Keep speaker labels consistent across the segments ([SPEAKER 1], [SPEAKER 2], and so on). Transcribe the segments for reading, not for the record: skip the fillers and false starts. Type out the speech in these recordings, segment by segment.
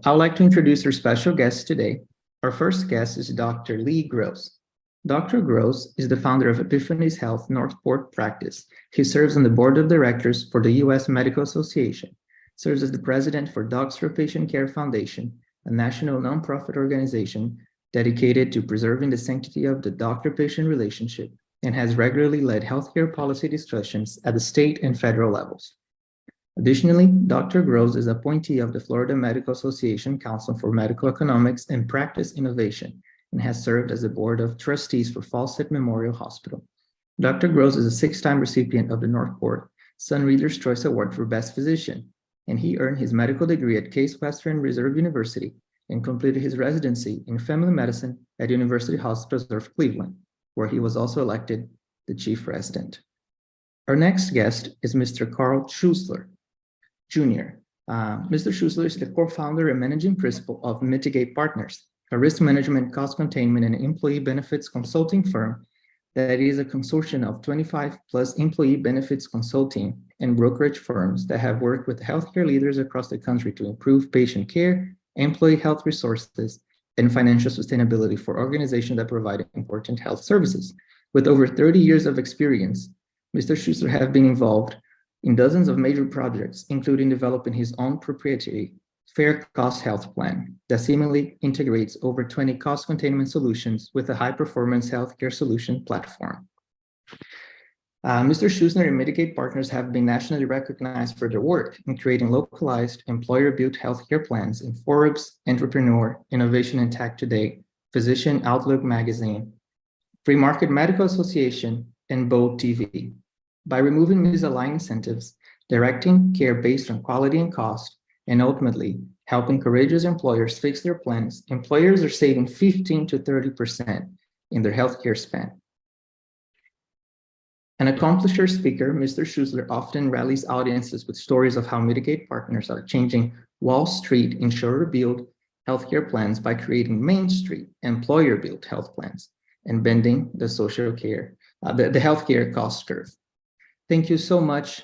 [SPEAKER 1] I would like to introduce our special guest today. Our first guest is Dr. Lee Gross. Dr. Gross is the founder of Epiphany's Health Northport practice. He serves on the board of directors for the U.S. Medical Association, serves as the president for Docs for Patient Care Foundation, a national nonprofit organization dedicated to preserving the sanctity of the doctor-patient relationship, and has regularly led healthcare policy discussions at the state and federal levels. Additionally, Dr. Gross is appointee of the Florida Medical Association Council for Medical Economics and Practice Innovation and has served as the board of trustees for Fawcett Memorial Hospital. Dr. Gross is a six-time recipient of the Northport Sun Reader's Choice Award for Best Physician, and he earned his medical degree at Case Western Reserve University and completed his residency in family medicine at University Hospitals of Cleveland, where he was also elected the chief resident. Our next guest is Mr. Carl Schuessler, Jr. Mr. Schuessler is the co-founder and managing principal of Mitigate Partners, a risk management, cost containment, and employee benefits consulting firm that is a consortium of 25 plus employee benefits consulting and brokerage firms that have worked with healthcare leaders across the country to improve patient care, employee health resources, and financial sustainability for organizations that provide important health services. With over 30 years of experience, Mr. Schuessler has been involved in dozens of major projects, including developing his own proprietary fair cost health plan that seamlessly integrates over 20 cost containment solutions with a high-performance healthcare solution platform. Mr. Schuessler and Mitigate Partners have been nationally recognized for their work in creating localized employer-built healthcare plans in Forbes, Entrepreneur, Innovation and Tech Today, Physician Outlook Magazine, Free Market Medical Association, and Bold TV. By removing misaligned incentives, directing care based on quality and cost, and ultimately helping courageous employers fix their plans, employers are saving 15 to 30% in their healthcare spend. An accomplished speaker, Mr. Schuessler often rallies audiences with stories of how Mitigate Partners are changing Wall Street insurer-built healthcare plans by creating Main Street employer-built health plans and bending the social care, the healthcare cost curve. Thank you so much,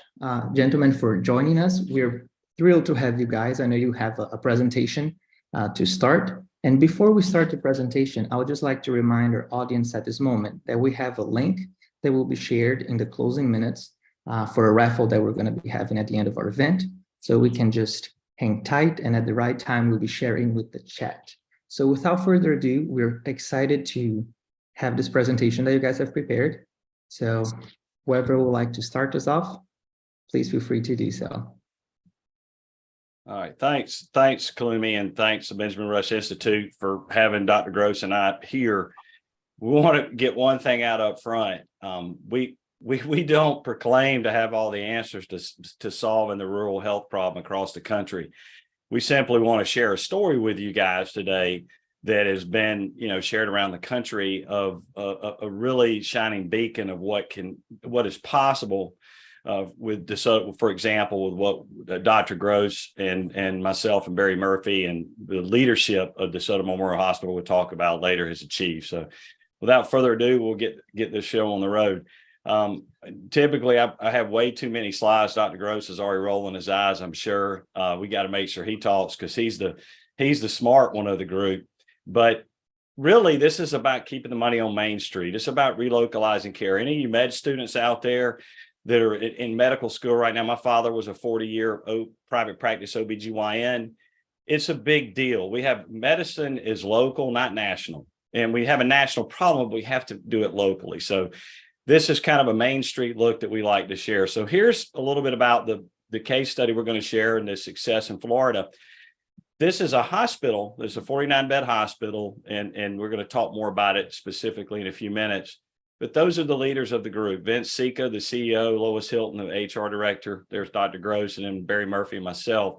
[SPEAKER 1] gentlemen, for joining us. We're thrilled to have you guys. I know you have a presentation to start. And before we start the presentation, I would just like to remind our audience at this moment that we have a link that will be shared in the closing minutes for a raffle that we're going to be having at the end of our event. So we can just hang tight, and at the right time, we'll be sharing with the chat. So without further ado, we're excited to have this presentation that you guys have prepared. So whoever would like to start us off, please feel free to do so.
[SPEAKER 2] All right, thanks, Kalumi, and thanks to Benjamin Rush Institute for having Dr. Gross and I here. We want to get one thing out up front. We don't proclaim to have all the answers to solving the rural health problem across the country. We simply want to share a story with you guys today that has been, shared around the country of a really shining beacon of what is possible with DeSoto, for example, with what Dr. Gross and myself and Barry Murphy and the leadership of DeSoto Memorial Hospital will talk about later has achieved. So without further ado, we'll get this show on the road. Typically, I have way too many slides. Dr. Gross is already rolling his eyes, I'm sure. We got to make sure he talks because he's the smart one of the group. But really, this is about keeping the money on Main Street. It's about relocalizing care. Any of you med students out there that are in medical school right now, my father was a 40-year private practice OBGYN. It's a big deal. We have medicine is local, not national. And we have a national problem, but we have to do it locally. So this is kind of a Main Street look that we like to share. So here's a little bit about the case study we're going to share and the success in Florida. This is a hospital. It's a 49-bed hospital, and we're going to talk more about it specifically in a few minutes. But those are the leaders of the group. Vince Sika, the CEO, Lois Hilton, the HR director. There's Dr. Gross, and then Barry Murphy and myself.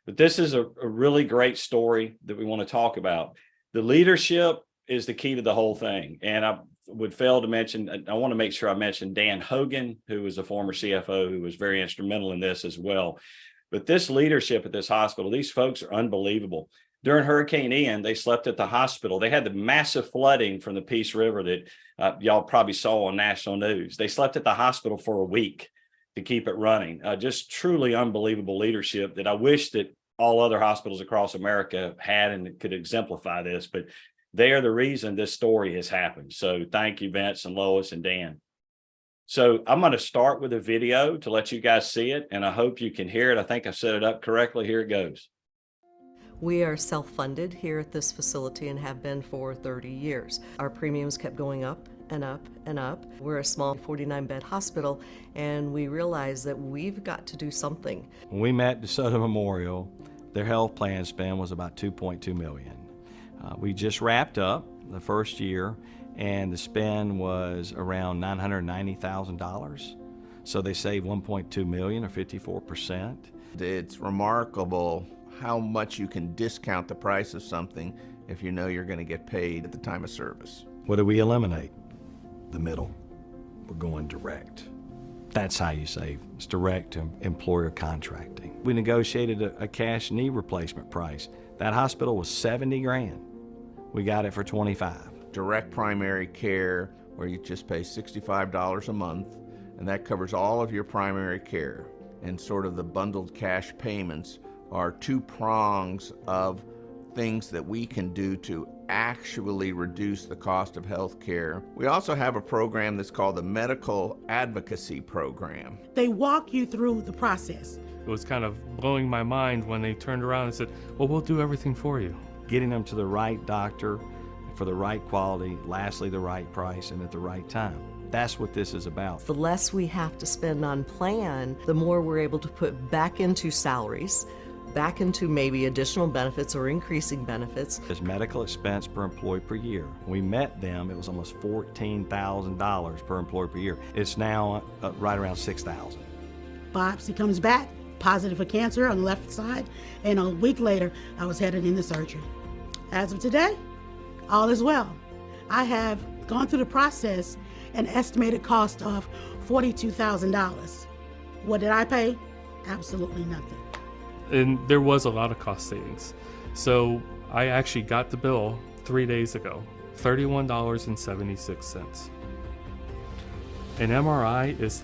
[SPEAKER 2] But this is a really great story that we want to talk about. The leadership is the key to the whole thing. And I would fail to mention, I want to make sure I mention Dan Hogan, who was a former CFO, who was very instrumental in this as well. But this leadership at this hospital, these folks are unbelievable. During Hurricane Ian, they slept at the hospital. They had the massive flooding from the Peace River that y'all probably saw on national news. They slept at the hospital for a week to keep it running. Just truly unbelievable leadership that I wish that all other hospitals across America had and could exemplify this, but they are the reason this story has happened. So thank you, Vince and Lois and Dan. So I'm going to start with a video to let you guys see it, and I hope you can hear it. I think I set it up correctly. Here it goes.
[SPEAKER 3] We are self-funded here at this facility and have been for 30 years. Our premiums kept going up and up and up. We're a small 49-bed hospital, and we realized that we've got to do something.
[SPEAKER 4] When we met DeSoto Memorial, their health plan spend was about $2.2 million. We just wrapped up the first year, and the spend was around $990,000. So they saved $1.2 million, or 54%.
[SPEAKER 5] It's remarkable how much you can discount the price of something if you know you're going to get paid at the time of service.
[SPEAKER 4] What do we eliminate? The middle. We're going direct. That's how you save. It's direct to employer contracting. We negotiated a cash knee replacement price. That hospital was 70 grand. We got it for 25.
[SPEAKER 5] Direct primary care, where you just pay $65 a month, and that covers all of your primary care. And sort of the bundled cash payments are two prongs of things that we can do to actually reduce the cost of health care. We also have a program that's called the Medical Advocacy Program.
[SPEAKER 6] They walk you through the process.
[SPEAKER 7] It was kind of blowing my mind when they turned around and said, well, we'll do everything for you.
[SPEAKER 4] Getting them to the right doctor for the right quality, lastly, the right price, and at the right time. That's what this is about.
[SPEAKER 3] The less we have to spend on plan, the more we're able to put back into salaries, back into maybe additional benefits or increasing benefits.
[SPEAKER 4] It's medical expense per employee per year. When we met them, it was almost $14,000 per employee per year. It's now right around $6,000.
[SPEAKER 6] Biopsy comes back, positive for cancer on the left side, and a week later, I was headed into surgery. As of today, all is well. I have gone through the process, an estimated cost of $42,000. What did I pay? Absolutely nothing.
[SPEAKER 7] And there was a lot of cost savings. So I actually got the bill 3 days ago, $31.76. An MRI is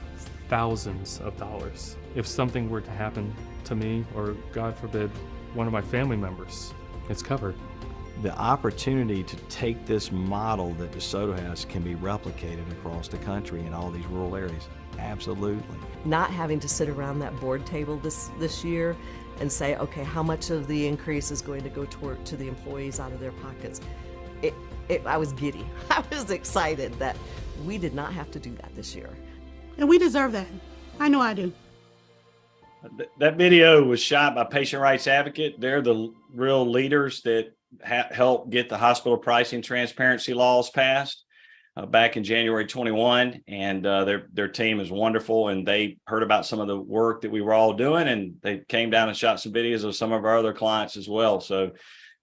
[SPEAKER 7] thousands of dollars. If something were to happen to me, or God forbid, one of my family members, it's covered.
[SPEAKER 4] The opportunity to take this model that DeSoto has can be replicated across the country in all these rural areas. Absolutely.
[SPEAKER 3] Not having to sit around that board table this year and say, okay, how much of the increase is going to go to the employees out of their pockets? I was giddy. I was excited that we did not have to do that this year.
[SPEAKER 6] And we deserve that. I know I do.
[SPEAKER 2] That video was shot by Patient Rights Advocate. They're the real leaders that helped get the hospital pricing transparency laws passed back in January 21. And their team is wonderful. And they heard about some of the work that we were all doing, and they came down and shot some videos of some of our other clients as well. So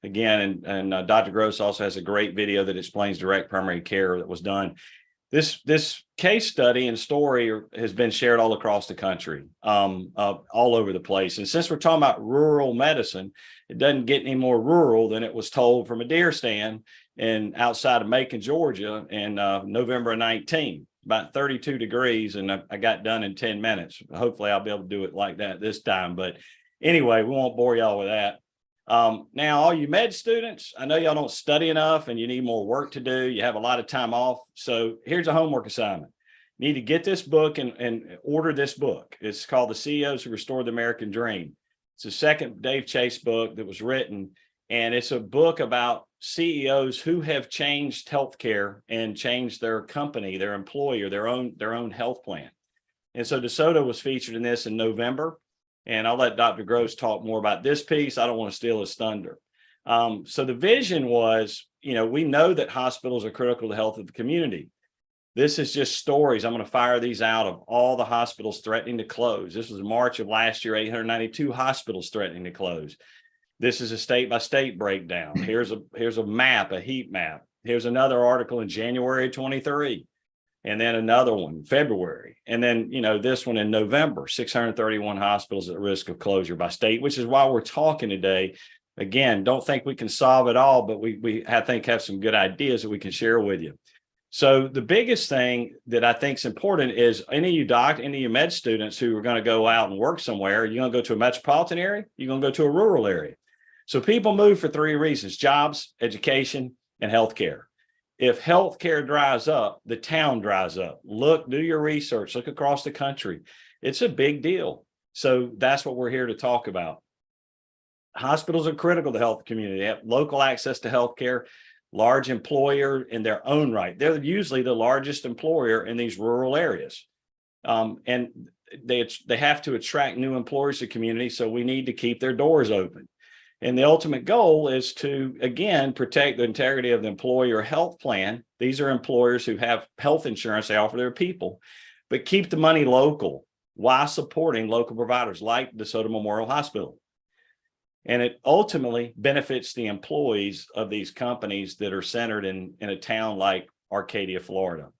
[SPEAKER 2] again, and Dr. Gross also has a great video that explains direct primary care that was done. This case study and story has been shared all across the country, all over the place. And since we're talking about rural medicine, it doesn't get any more rural than it was told from a deer stand outside of Macon, Georgia in November of 19, about 32 degrees. And I got done in 10 minutes. Hopefully I'll be able to do it like that this time. But anyway, we won't bore y'all with that. Now, all you med students, I know y'all don't study enough and you need more work to do. You have a lot of time off. So here's a homework assignment. You need to get this book and order this book. It's called The CEOs Who Restored the American Dream. It's the second Dave Chase book that was written, and it's a book about CEOs who have changed healthcare and changed their company, their employer, their own health plan. And so DeSoto was featured in this in November. And I'll let Dr. Gross talk more about this piece. I don't want to steal his thunder. So the vision was, we know that hospitals are critical to the health of the community. This is just stories. I'm going to fire these out of all the hospitals threatening to close. This was March of last year, 892 hospitals threatening to close. This is a state-by-state breakdown. Here's a map, a heat map. Here's another article in January 23. And then another one in February. And then, this one in November, 631 hospitals at risk of closure by state, which is why we're talking today. Again, don't think we can solve it all, but we I think have some good ideas that we can share with you. So the biggest thing that I think is important is any of you med students who are going to go out and work somewhere, you're going to go to a metropolitan area, you're going to go to a rural area. So people move for three reasons: jobs, education, and healthcare. If healthcare dries up, the town dries up. Look, do your research, look across the country. It's a big deal. So that's what we're here to talk about. Hospitals are critical to the health community. They have local access to healthcare, large employer in their own right. They're usually the largest employer in these rural areas. And they have to attract new employers to the community, so we need to keep their doors open. And the ultimate goal is to, again, protect the integrity of the employer health plan. These are employers who have health insurance they offer their people, but keep the money local while supporting local providers like DeSoto Memorial Hospital. And it ultimately benefits the employees of these companies that are centered in a town like Arcadia, Florida.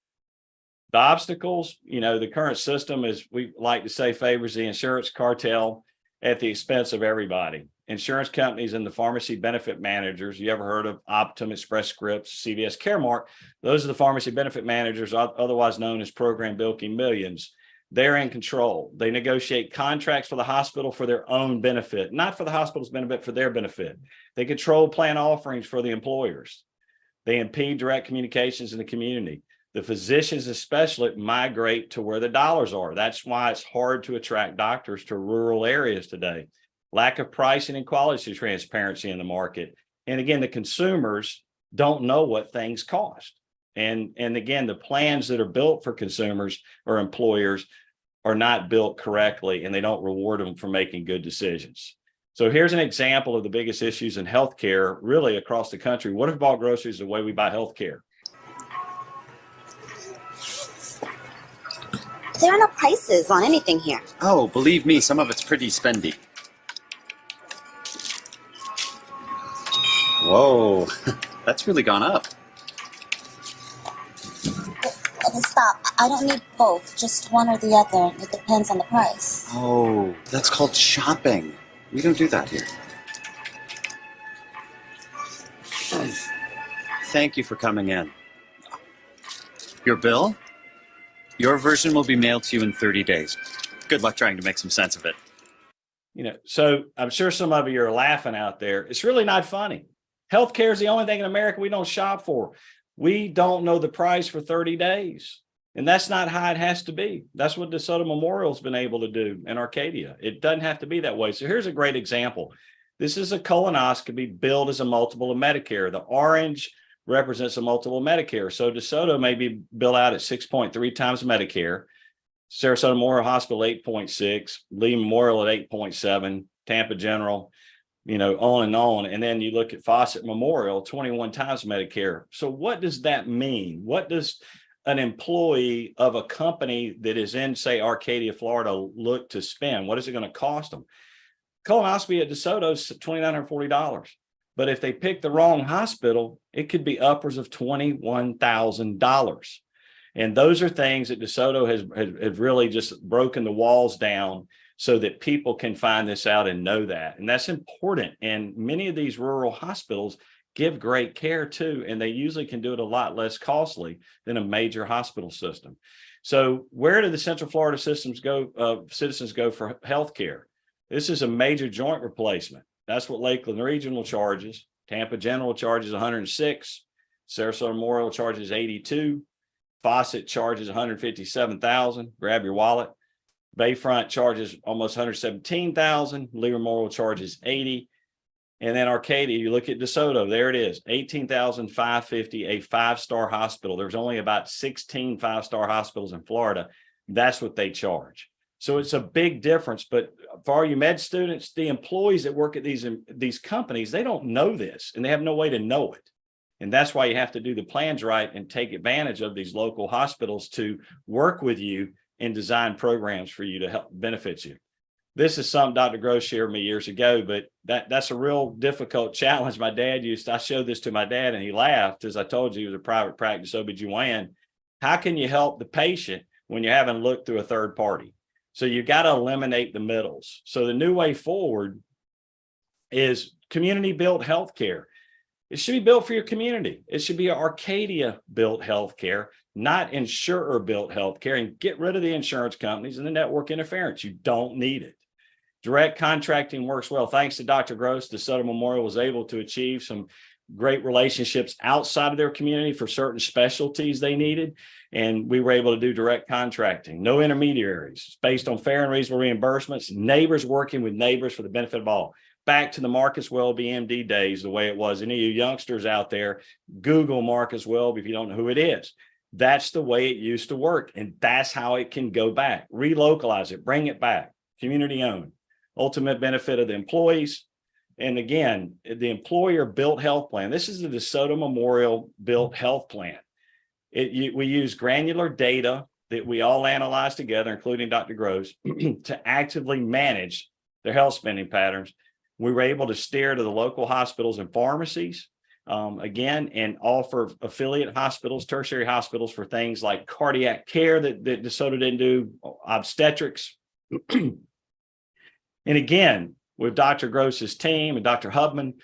[SPEAKER 2] The obstacles, the current system, as we like to say, favors the insurance cartel at the expense of everybody. Insurance companies and the pharmacy benefit managers, you ever heard of Optum, Express Scripts, CVS Caremark? Those are the pharmacy benefit managers, otherwise known as program bilking millions. They're in control. They negotiate contracts for the hospital for their own benefit, not for the hospital's benefit, for their benefit. They control plan offerings for the employers. They impede direct communications in the community. The physicians especially migrate to where the dollars are. That's why it's hard to attract doctors to rural areas today. Lack of pricing and quality transparency in the market. And again, the consumers don't know what things cost. And again, the plans that are built for consumers or employers are not built correctly, and they don't reward them for making good decisions. So here's an example of the biggest issues in healthcare, really across the country. What if bought groceries the way we buy healthcare?
[SPEAKER 8] There are no prices on anything here.
[SPEAKER 9] Oh, believe me, some of it's pretty spendy. Whoa, that's really gone up.
[SPEAKER 8] Stop. I don't need both, just one or the other. It depends on the price.
[SPEAKER 9] Oh, that's called shopping. We don't do that here. Thank you for coming in. Your bill? Your version will be mailed to you in 30 days. Good luck trying to make some sense of it.
[SPEAKER 2] So I'm sure some of you are laughing out there. It's really not funny. Healthcare is the only thing in America we don't shop for. We don't know the price for 30 days. And that's not how it has to be. That's what DeSoto Memorial's been able to do in Arcadia. It doesn't have to be that way. So here's a great example. This is a colonoscopy billed as a multiple of Medicare. The orange represents a multiple of Medicare. So DeSoto may be billed out at 6.3 times Medicare. Sarasota Memorial Hospital, 8.6. Lee Memorial at 8.7. Tampa General, on and on. And then you look at Fawcett Memorial, 21 times Medicare. So what does that mean? What does an employee of a company that is in, say, Arcadia, Florida, look to spend? What is it going to cost them? Colonoscopy at DeSoto is $2,940. But if they pick the wrong hospital, it could be upwards of $21,000. And those are things that DeSoto has really just broken the walls down so that people can find this out and know that. And that's important. And many of these rural hospitals give great care too, and they usually can do it a lot less costly than a major hospital system. So where do the Central Florida citizens go for healthcare? This is a major joint replacement. That's what Lakeland Regional charges. Tampa General charges $106. Sarasota Memorial charges $82. Fawcett charges $157,000. Grab your wallet. Bayfront charges almost $117,000. Lee Memorial charges $80,000. And then Arcadia, you look at DeSoto, there it is, $18,550, a five-star hospital. There's only about 16 five-star hospitals in Florida. That's what they charge. So it's a big difference. But for all you med students, the employees that work at these companies, they don't know this, and they have no way to know it. And that's why you have to do the plans right and take advantage of these local hospitals to work with you and design programs for you to help benefit you. This is something Dr. Gross shared with me years ago, but that's a real difficult challenge. I showed this to my dad and he laughed, as I told you, he was a private practice OBGYN. How can you help the patient when you haven't looked through a third party? So you got to eliminate the middles. So the new way forward is community-built healthcare. It should be built for your community. It should be Arcadia-built healthcare, not insurer-built healthcare, and get rid of the insurance companies and the network interference. You don't need it. Direct contracting works well. Thanks to Dr. Gross, DeSoto Memorial was able to achieve some great relationships outside of their community for certain specialties they needed. And we were able to do direct contracting, no intermediaries. It's based on fair and reasonable reimbursements, neighbors working with neighbors for the benefit of all. Back to the Marcus Welby MD days, the way it was. Any of you youngsters out there, Google Marcus Welby if you don't know who it is. That's the way it used to work. And that's how it can go back. Relocalize it, bring it back, community owned. Ultimate benefit of the employees. And again, the employer built health plan. This is the DeSoto Memorial built health plan. We use granular data that we all analyze together, including Dr. Gross, to actively manage their health spending patterns. We were able to steer to the local hospitals and pharmacies, again, and offer affiliate hospitals, tertiary hospitals for things like cardiac care that DeSoto didn't do, obstetrics. And again, with Dr. Gross's team and Dr. Hubman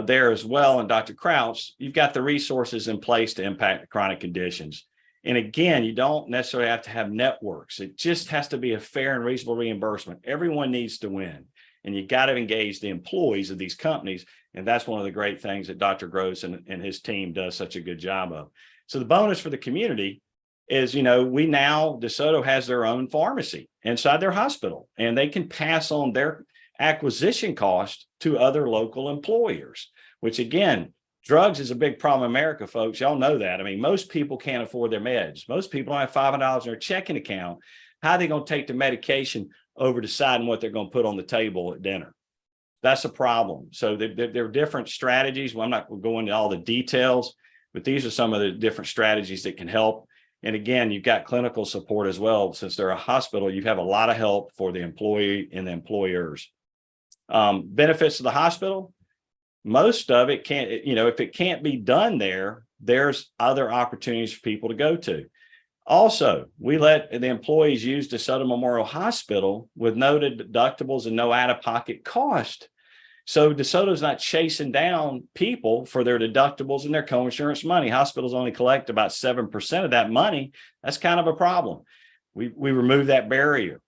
[SPEAKER 2] there as well, and Dr. Crouch, you've got the resources in place to impact the chronic conditions. And again, you don't necessarily have to have networks. It just has to be a fair and reasonable reimbursement. Everyone needs to win. And you got to engage the employees of these companies. And that's one of the great things that Dr. Gross and his team does such a good job of. So the bonus for the community is, DeSoto has their own pharmacy inside their hospital, and they can pass on their acquisition cost to other local employers, which again, drugs is a big problem in America, folks. Y'all know that. I mean, most people can't afford their meds. Most people don't have $500 in their checking account. How are they going to take the medication over deciding what they're going to put on the table at dinner? That's a problem. So there are different strategies. Well, I'm not going to go into all the details, but these are some of the different strategies that can help. And again, you've got clinical support as well. Since they're a hospital, you have a lot of help for the employee and the employers. Benefits of the hospital, most of it can't, if it can't be done there, there's other opportunities for people to go to. Also, we let the employees use DeSoto Memorial Hospital with no deductibles and no out-of-pocket cost. So DeSoto's not chasing down people for their deductibles and their co-insurance money. Hospitals only collect about 7% of that money. That's kind of a problem. We remove that barrier.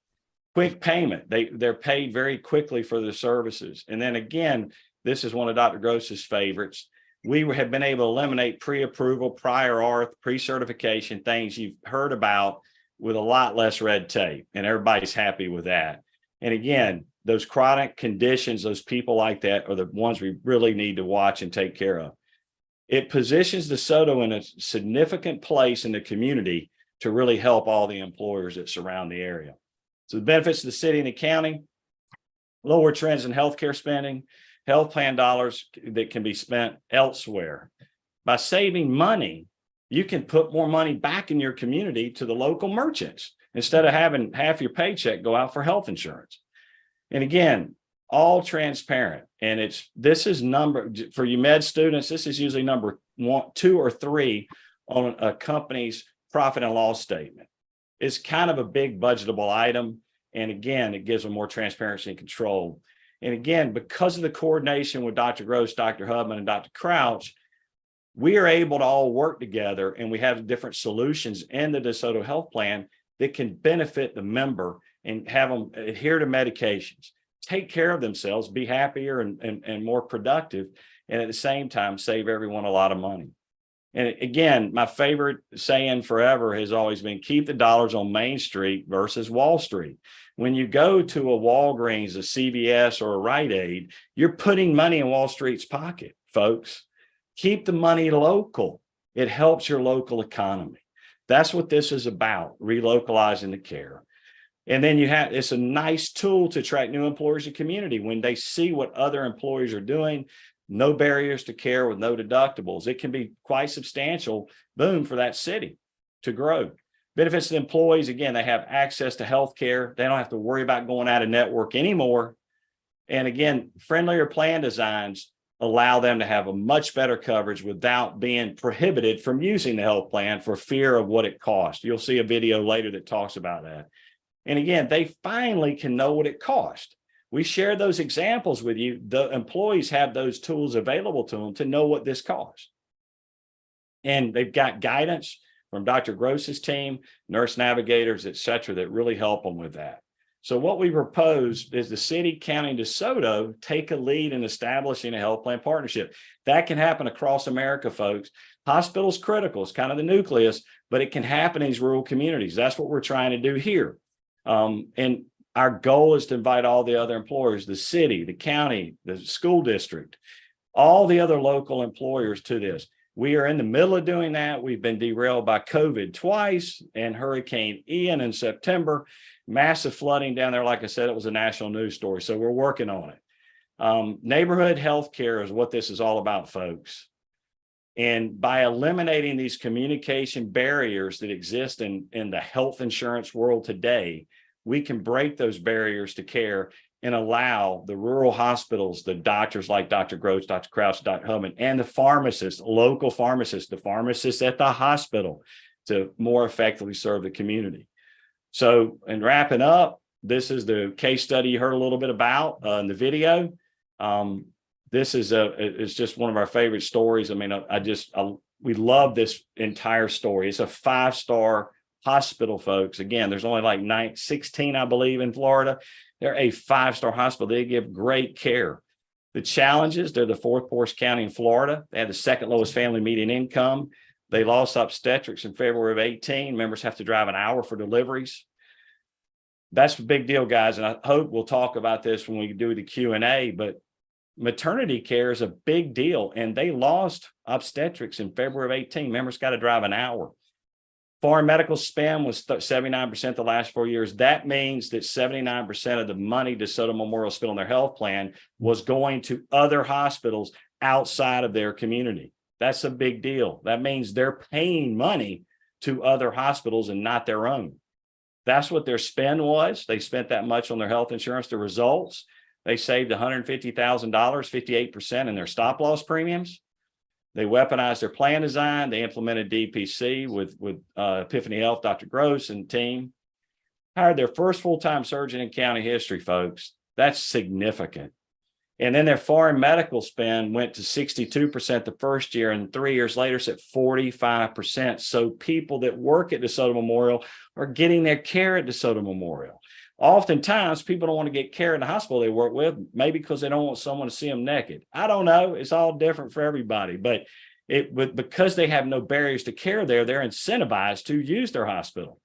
[SPEAKER 2] Quick payment. They're paid very quickly for the services. And then again, this is one of Dr. Gross's favorites. We have been able to eliminate pre-approval, prior auth, pre-certification, things you've heard about with a lot less red tape. And everybody's happy with that. And again, those chronic conditions, those people like that are the ones we really need to watch and take care of. It positions DeSoto in a significant place in the community to really help all the employers that surround the area. So the benefits of the city and the county: lower trends in healthcare spending, health plan dollars that can be spent elsewhere. By saving money, you can put more money back in your community to the local merchants instead of having half your paycheck go out for health insurance. And again, all transparent. And this is number for you med students. This is usually number 1, 2, or 3 on a company's profit and loss statement. It's kind of a big budgetable item. And again, it gives them more transparency and control. And again, because of the coordination with Dr. Gross, Dr. Hubman, and Dr. Crouch, we are able to all work together, and we have different solutions in the DeSoto Health Plan that can benefit the member and have them adhere to medications, take care of themselves, be happier and more productive, and at the same time, save everyone a lot of money. And again, my favorite saying forever has always been, keep the dollars on Main Street versus Wall Street. When you go to a Walgreens, a CVS, or a Rite Aid, you're putting money in Wall Street's pocket, folks. Keep the money local. It helps your local economy. That's what this is about, relocalizing the care. And then it's a nice tool to attract new employers and community when they see what other employers are doing. No barriers to care with no deductibles. It can be quite substantial boom for that city to grow. Benefits to the employees, again, they have access to health care. They don't have to worry about going out of network anymore. And again, friendlier plan designs allow them to have a much better coverage without being prohibited from using the health plan for fear of what it costs. You'll see a video later that talks about that. And again, they finally can know what it costs. We share those examples with you. The employees have those tools available to them to know what this costs. And they've got guidance from Dr. Gross's team, nurse navigators, et cetera, that really help them with that. So what we propose is the city, county, and DeSoto take a lead in establishing a health plan partnership. That can happen across America, folks. Hospital's critical, it's kind of the nucleus, but it can happen in these rural communities. That's what we're trying to do here. And our goal is to invite all the other employers, the city, the county, the school district, all the other local employers to this. We are in the middle of doing that. We've been derailed by COVID twice and Hurricane Ian in September. Massive flooding down there. Like I said, it was a national news story. So we're working on it. Neighborhood health care is what this is all about, folks. And by eliminating these communication barriers that exist in the health insurance world today, we can break those barriers to care and allow the rural hospitals, the doctors like Dr. Gross, Dr. Krause, Dr. Hubman, and the pharmacists, local pharmacists, the pharmacists at the hospital to more effectively serve the community. So, in wrapping up, this is the case study you heard a little bit about in the video. This is it's just one of our favorite stories. I mean, we love this entire story. It's a 5-star hospital, folks. Again, there's only like 16, I believe, in Florida. They're a 5-star hospital. They give great care. The challenges, they're the 4th poorest county in Florida. They had the 2nd lowest family median income. They lost obstetrics in February of 18. Members have to drive an hour for deliveries. That's a big deal, guys. And I hope we'll talk about this when we do the Q&A, but maternity care is a big deal. And they lost obstetrics in February of 18. Members got to drive an hour. Foreign medical spend was 79% the last 4 years. That means that 79% of the money DeSoto Memorial spent on their health plan was going to other hospitals outside of their community. That's a big deal. That means they're paying money to other hospitals and not their own. That's what their spend was. They spent that much on their health insurance. The results, they saved $150,000, 58% in their stop loss premiums. They weaponized their plan design. They implemented DPC with Epiphany Health, Dr. Gross and team. Hired their first full-time surgeon in county history, folks. That's significant. And then their foreign medical spend went to 62% the first year, and 3 years later, it's at 45%. So people that work at DeSoto Memorial are getting their care at DeSoto Memorial. Oftentimes, people don't want to get care in the hospital they work with, maybe because they don't want someone to see them naked. I don't know. It's all different for everybody. But because they have no barriers to care there, they're incentivized to use their hospital.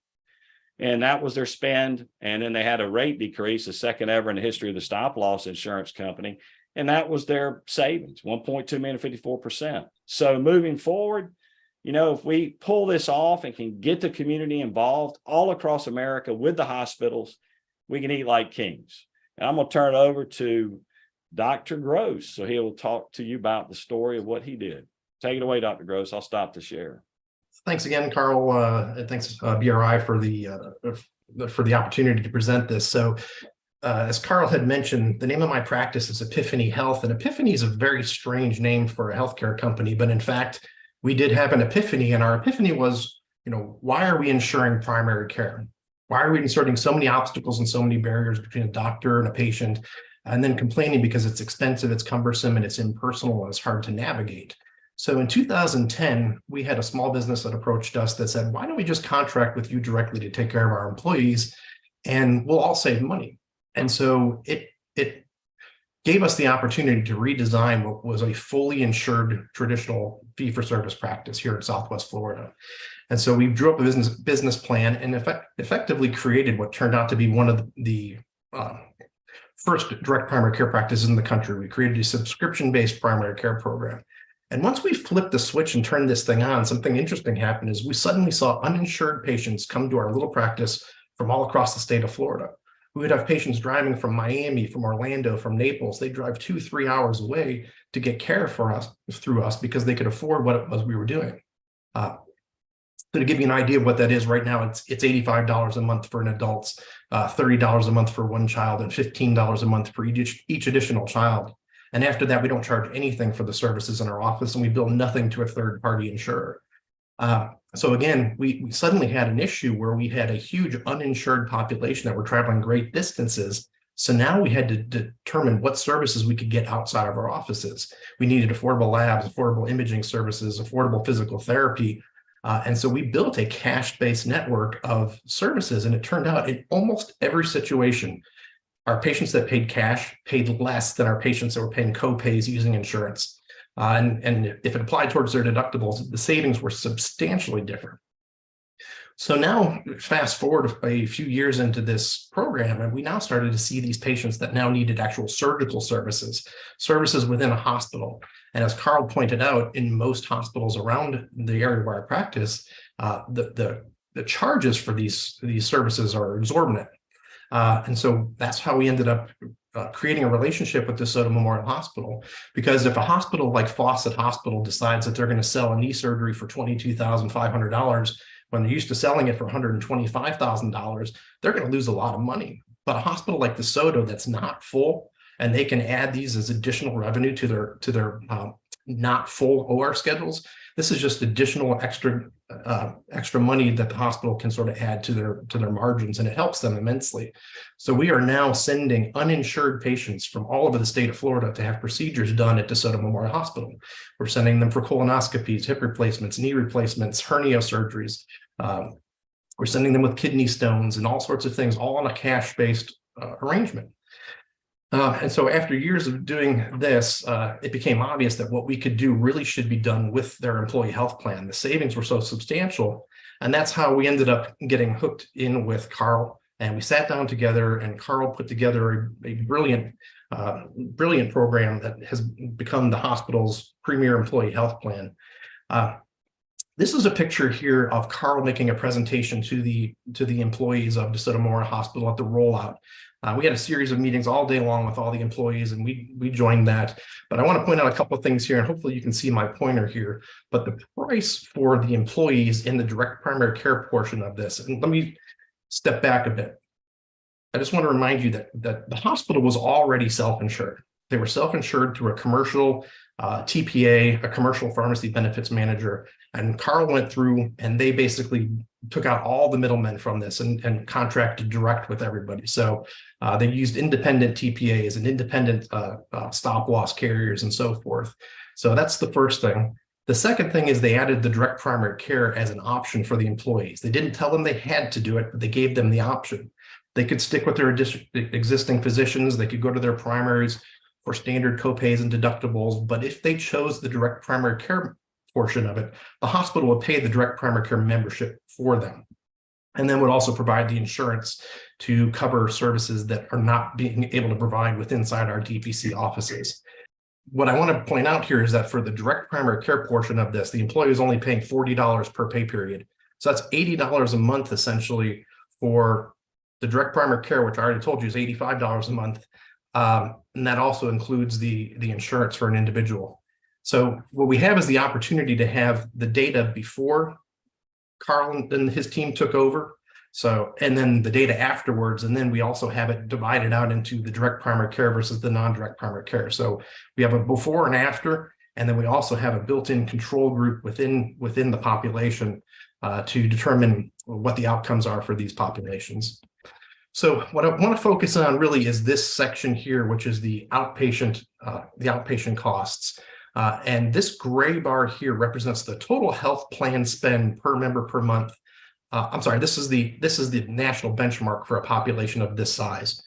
[SPEAKER 2] And that was their spend. And then they had a rate decrease, the second ever in the history of the stop loss insurance company. And that was their savings, 1.2 million, 54%. So moving forward, you know, if we pull this off and can get the community involved all across America with the hospitals, we can eat like kings. And I'm going to turn it over to Dr. Gross. So he will talk to you about the story of what he did. Take it away, Dr. Gross. I'll stop the share.
[SPEAKER 10] Thanks again, Carl. And thanks, BRI, for the opportunity to present this. So, as Carl had mentioned, the name of my practice is Epiphany Health, and Epiphany is a very strange name for a healthcare company. But in fact, we did have an epiphany, and our epiphany was, you know, why are we insuring primary care? Why are we inserting so many obstacles and so many barriers between a doctor and a patient, and then complaining because it's expensive, it's cumbersome, and it's impersonal, and it's hard to navigate? So in 2010, we had a small business that approached us that said, why don't we just contract with you directly to take care of our employees, and we'll all save money? And so it gave us the opportunity to redesign what was a fully insured traditional fee-for-service practice here in Southwest Florida. And so we drew up a business plan and effectively created what turned out to be one of the first direct primary care practices in the country. We created a subscription-based primary care program. And once we flipped the switch and turned this thing on, something interesting happened is we suddenly saw uninsured patients come to our little practice from all across the state of Florida. We would have patients driving from Miami, from Orlando, from Naples. They drive 2-3 hours away to get care through us because they could afford what it was we were doing. So to give you an idea of what that is right now, it's $85 a month for an adult, $30 a month for one child, and $15 a month for each additional child. And after that, we don't charge anything for the services in our office, and we bill nothing to a third-party insurer. So again, we suddenly had an issue where we had a huge uninsured population that were traveling great distances So now we had to determine what services we could get outside of our offices. We needed affordable labs, affordable imaging services, affordable physical therapy. And so we built a cash-based network of services. And it turned out in almost every situation, our patients that paid cash paid less than our patients that were paying co-pays using insurance. And if it applied towards their deductibles, the savings were substantially different. So now fast forward a few years into this program, and we now started to see these patients that now needed actual surgical services within a hospital. And as Carl pointed out, in most hospitals around the area where I practice, the charges for these services are exorbitant. And so that's how we ended up creating a relationship with DeSoto Memorial Hospital, because if a hospital like Fawcett Hospital decides that they're going to sell a knee surgery for $22,500 when they're used to selling it for $125,000, they're going to lose a lot of money. But a hospital like DeSoto that's not full, and they can add these as additional revenue to their not full OR schedules, this is just additional extra money that the hospital can sort of add to their margins, and it helps them immensely. So we are now sending uninsured patients from all over the state of Florida to have procedures done at DeSoto Memorial Hospital. We're sending them for colonoscopies, hip replacements, knee replacements, hernia surgeries. We're sending them with kidney stones and all sorts of things, all on a cash-based arrangement. And so after years of doing this, it became obvious that what we could do really should be done with their employee health plan. The savings were so substantial, and that's how we ended up getting hooked in with Carl. And we sat down together, and Carl put together a brilliant program that has become the hospital's premier employee health plan. This is a picture here of Carl making a presentation to the employees of DeSoto Memorial Hospital at the rollout. We had a series of meetings all day long with all the employees, and we joined that. But I want to point out a couple of things here, and hopefully you can see my pointer here. But the price for the employees in the direct primary care portion of this, and let me step back a bit. I just want to remind you that the hospital was already self-insured. They were self-insured through a commercial TPA, a commercial pharmacy benefits manager, and Carl went through and they basically took out all the middlemen from this and contracted direct with everybody. So they used independent TPAs and independent stop-loss carriers and so forth. So that's the first thing. The second thing is they added the direct primary care as an option for the employees. They didn't tell them they had to do it, but they gave them the option. They could stick with their existing physicians. They could go to their primaries for standard copays and deductibles. But if they chose the direct primary care portion of it, the hospital would pay the direct primary care membership for them, and then would also provide the insurance to cover services that are not being able to provide inside our DPC offices. What I want to point out here is that for the direct primary care portion of this, the employee is only paying $40 per pay period. So that's $80 a month essentially for the direct primary care, which I already told you is $85 a month. And that also includes the insurance for an individual. So what we have is the opportunity to have the data before Carl and his team took over. So, and then the data afterwards, and then we also have it divided out into the direct primary care versus the non-direct primary care. So we have a before and after, and then we also have a built-in control group within the population to determine what the outcomes are for these populations. So what I want to focus on really is this section here, which is the outpatient costs. And this gray bar here represents the total health plan spend per member per month. I'm sorry, this is the national benchmark for a population of this size.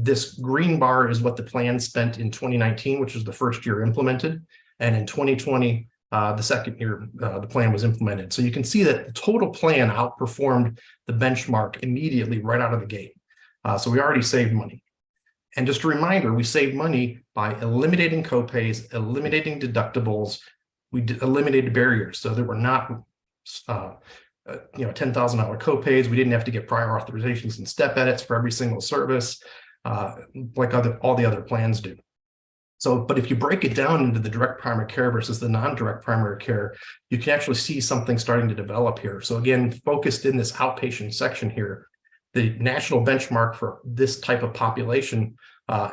[SPEAKER 10] This green bar is what the plan spent in 2019, which was the first year implemented. And in 2020, the second year the plan was implemented. So you can see that the total plan outperformed the benchmark immediately right out of the gate. So we already saved money. And just a reminder, we saved money by eliminating copays, eliminating deductibles. We eliminated barriers. So there were not $10,000 copays. We didn't have to get prior authorizations and step edits for every single service like all the other plans do. So, but if you break it down into the direct primary care versus the non-direct primary care, you can actually see something starting to develop here. So again, focused in this outpatient section here, the national benchmark for this type of population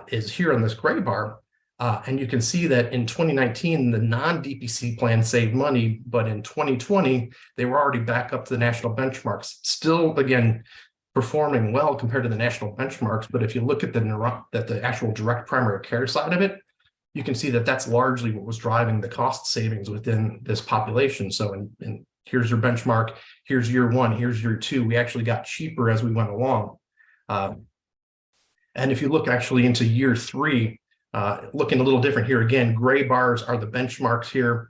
[SPEAKER 10] is here on this gray bar. And you can see that in 2019, the non-DPC plan saved money, but in 2020, they were already back up to the national benchmarks. Still, again, performing well compared to the national benchmarks. But if you look at the actual direct primary care side of it, you can see that that's largely what was driving the cost savings within this population. So, and here's your benchmark, here's year one, here's year two. We actually got cheaper as we went along. And if you look actually into year three, looking a little different here again, gray bars are the benchmarks here,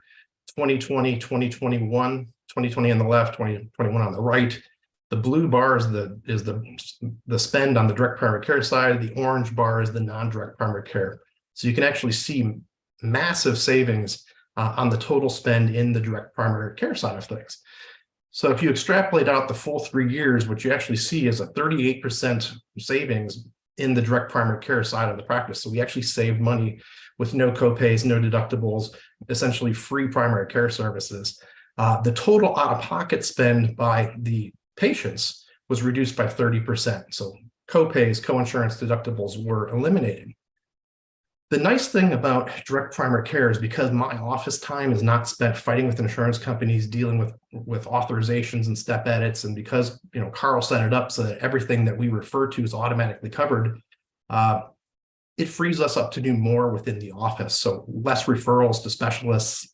[SPEAKER 10] 2020, 2021, 2020 on the left, 2021 on the right. The blue bar is the spend on the direct primary care side. The orange bar is the non-direct primary care. So you can actually see massive savings on the total spend in the direct primary care side of things. So if you extrapolate out the full 3 years, what you actually see is a 38% savings in the direct primary care side of the practice. So we actually saved money with no copays, no deductibles, essentially free primary care services. The total out-of-pocket spend by the patients was reduced by 30%. So copays, coinsurance, deductibles were eliminated. The nice thing about direct primary care is because my office time is not spent fighting with insurance companies, dealing with authorizations and step edits, and because Carl set it up so that everything that we refer to is automatically covered, it frees us up to do more within the office. So less referrals to specialists,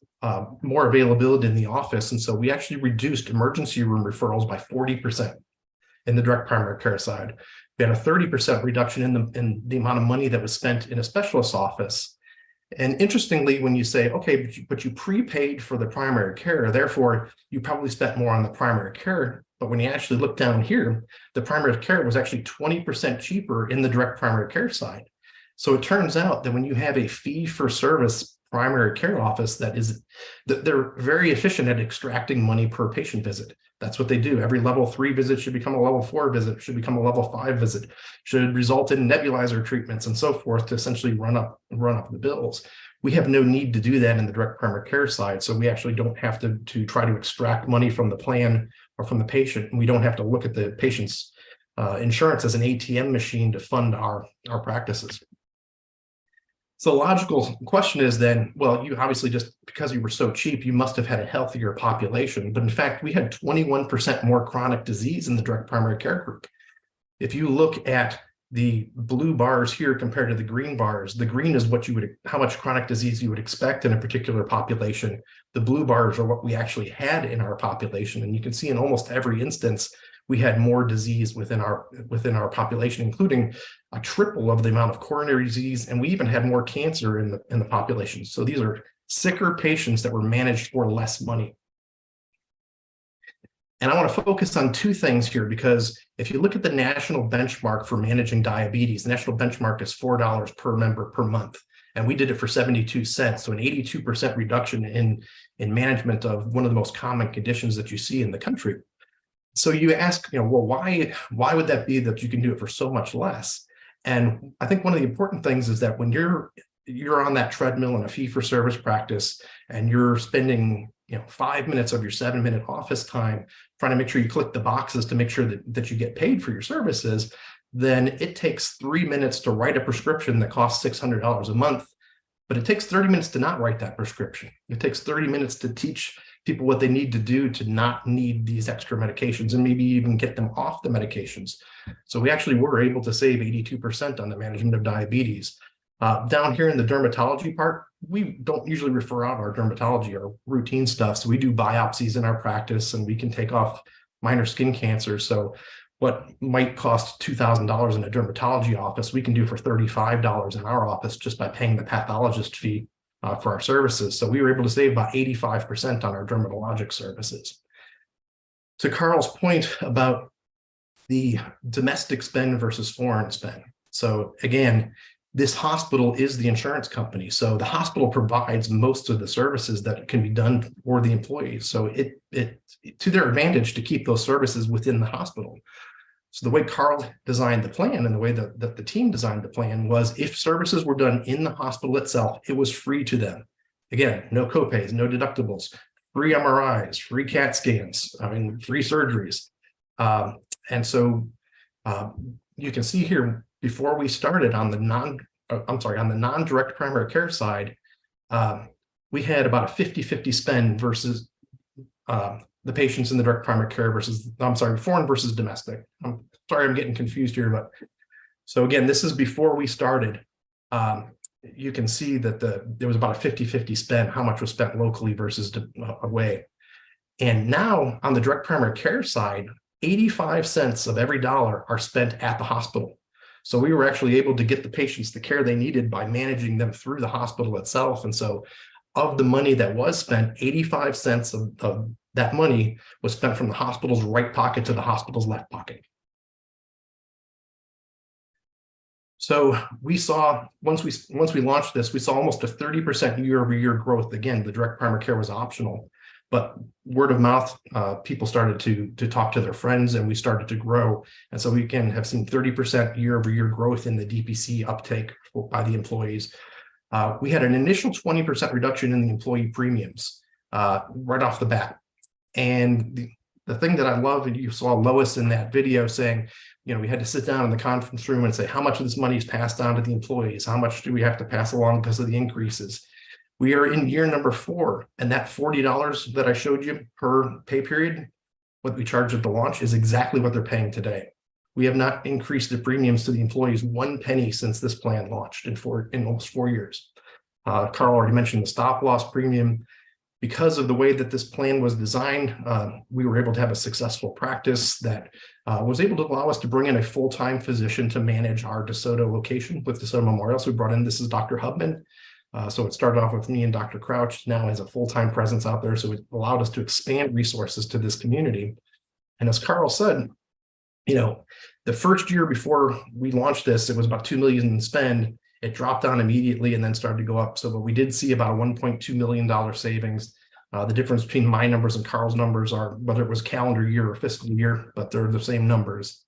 [SPEAKER 10] more availability in the office. And so we actually reduced emergency room referrals by 40% in the direct primary care side. We had a 30% reduction in the amount of money that was spent in a specialist's office. And interestingly, when you say, okay, but you prepaid for the primary care, therefore you probably spent more on the primary care. But when you actually look down here, the primary care was actually 20% cheaper in the direct primary care side. So it turns out that when you have a fee for service primary care office they're very efficient at extracting money per patient visit. That's what they do. Every level 3 visit should become a level 4 visit, should become a level 5 visit, should result in nebulizer treatments and so forth to essentially run up the bills. We have no need to do that in the direct primary care side. So we actually don't have to try to extract money from the plan or from the patient. And we don't have to look at the patient's insurance as an ATM machine to fund our practices. So the logical question is then, well, you obviously, just because you were so cheap, you must have had a healthier population. But in fact, we had 21% more chronic disease in the direct primary care group. If you look at the blue bars here compared to the green bars, the green is how much chronic disease you would expect in a particular population. The blue bars are what we actually had in our population. And you can see in almost every instance, we had more disease within our population, including a triple of the amount of coronary disease, and we even had more cancer in the population. So these are sicker patients that were managed for less money. And I want to focus on two things here, because if you look at the national benchmark for managing diabetes, the national benchmark is $4 per member per month, and we did it for 72 cents. So an 82% reduction in management of one of the most common conditions that you see in the country. So you ask, well, why would that be that you can do it for so much less? And I think one of the important things is that when you're on that treadmill in a fee-for-service practice and you're spending 5 minutes of your 7-minute office time trying to make sure you click the boxes to make sure that you get paid for your services, then it takes 3 minutes to write a prescription that costs $600 a month. But it takes 30 minutes to not write that prescription. It takes 30 minutes to teach people what they need to do to not need these extra medications and maybe even get them off the medications. So we actually were able to save 82% on the management of diabetes. Down here in the dermatology part, we don't usually refer out our dermatology or routine stuff. So we do biopsies in our practice and we can take off minor skin cancer. So what might cost $2,000 in a dermatology office, we can do for $35 in our office just by paying the pathologist fee for our services. So we were able to save about 85% on our dermatologic services. To Carl's point about the domestic spend versus foreign spend. So again, this hospital is the insurance company. So the hospital provides most of the services that can be done for the employees. So it to their advantage to keep those services within the hospital. So the way Carl designed the plan and the way that the team designed the plan was, if services were done in the hospital itself, it was free to them. Again, no copays, no deductibles, free MRIs, free CAT scans, free surgeries. And so you can see here, before we started on the non-direct primary care side, we had about a 50-50 spend versus the patients in the direct primary care versus, foreign versus domestic. I'm sorry, I'm getting confused here, but so again, this is before we started. You can see that there was about a 50-50 spend, how much was spent locally versus away. And now on the direct primary care side, 85 cents of every dollar are spent at the hospital. So we were actually able to get the patients the care they needed by managing them through the hospital itself. And so of the money that was spent, 85 cents of that money was spent from the hospital's right pocket to the hospital's left pocket. So we saw, once we launched this, we saw almost a 30% year-over-year growth. Again, the direct primary care was optional, but word of mouth, people started to talk to their friends, and we started to grow. And so we again have seen 30% year-over-year growth in the DPC uptake by the employees. We had an initial 20% reduction in the employee premiums right off the bat. And the thing that I love, and you saw Lois in that video saying, you know, we had to sit down in the conference room and say, how much of this money is passed down to the employees? How much do we have to pass along because of the increases? We are in year number 4, and that $40 that I showed you per pay period, what we charged at the launch, is exactly what they're paying today. We have not increased the premiums to the employees 1 penny since this plan launched in almost 4 years. Carl already mentioned the stop loss premium. Because of the way that this plan was designed, we were able to have a successful practice that was able to allow us to bring in a full-time physician to manage our DeSoto location with DeSoto Memorial. So we brought in, this is Dr. Hubman. So it started off with me and Dr. Crouch, now has a full-time presence out there. So it allowed us to expand resources to this community. And as Carl said, you know, the first year before we launched this, it was about $2 million in spend. It dropped down immediately and then started to go up. So, but we did see about a $1.2 million savings. The difference between my numbers and Carl's numbers are whether it was calendar year or fiscal year, but they're the same numbers.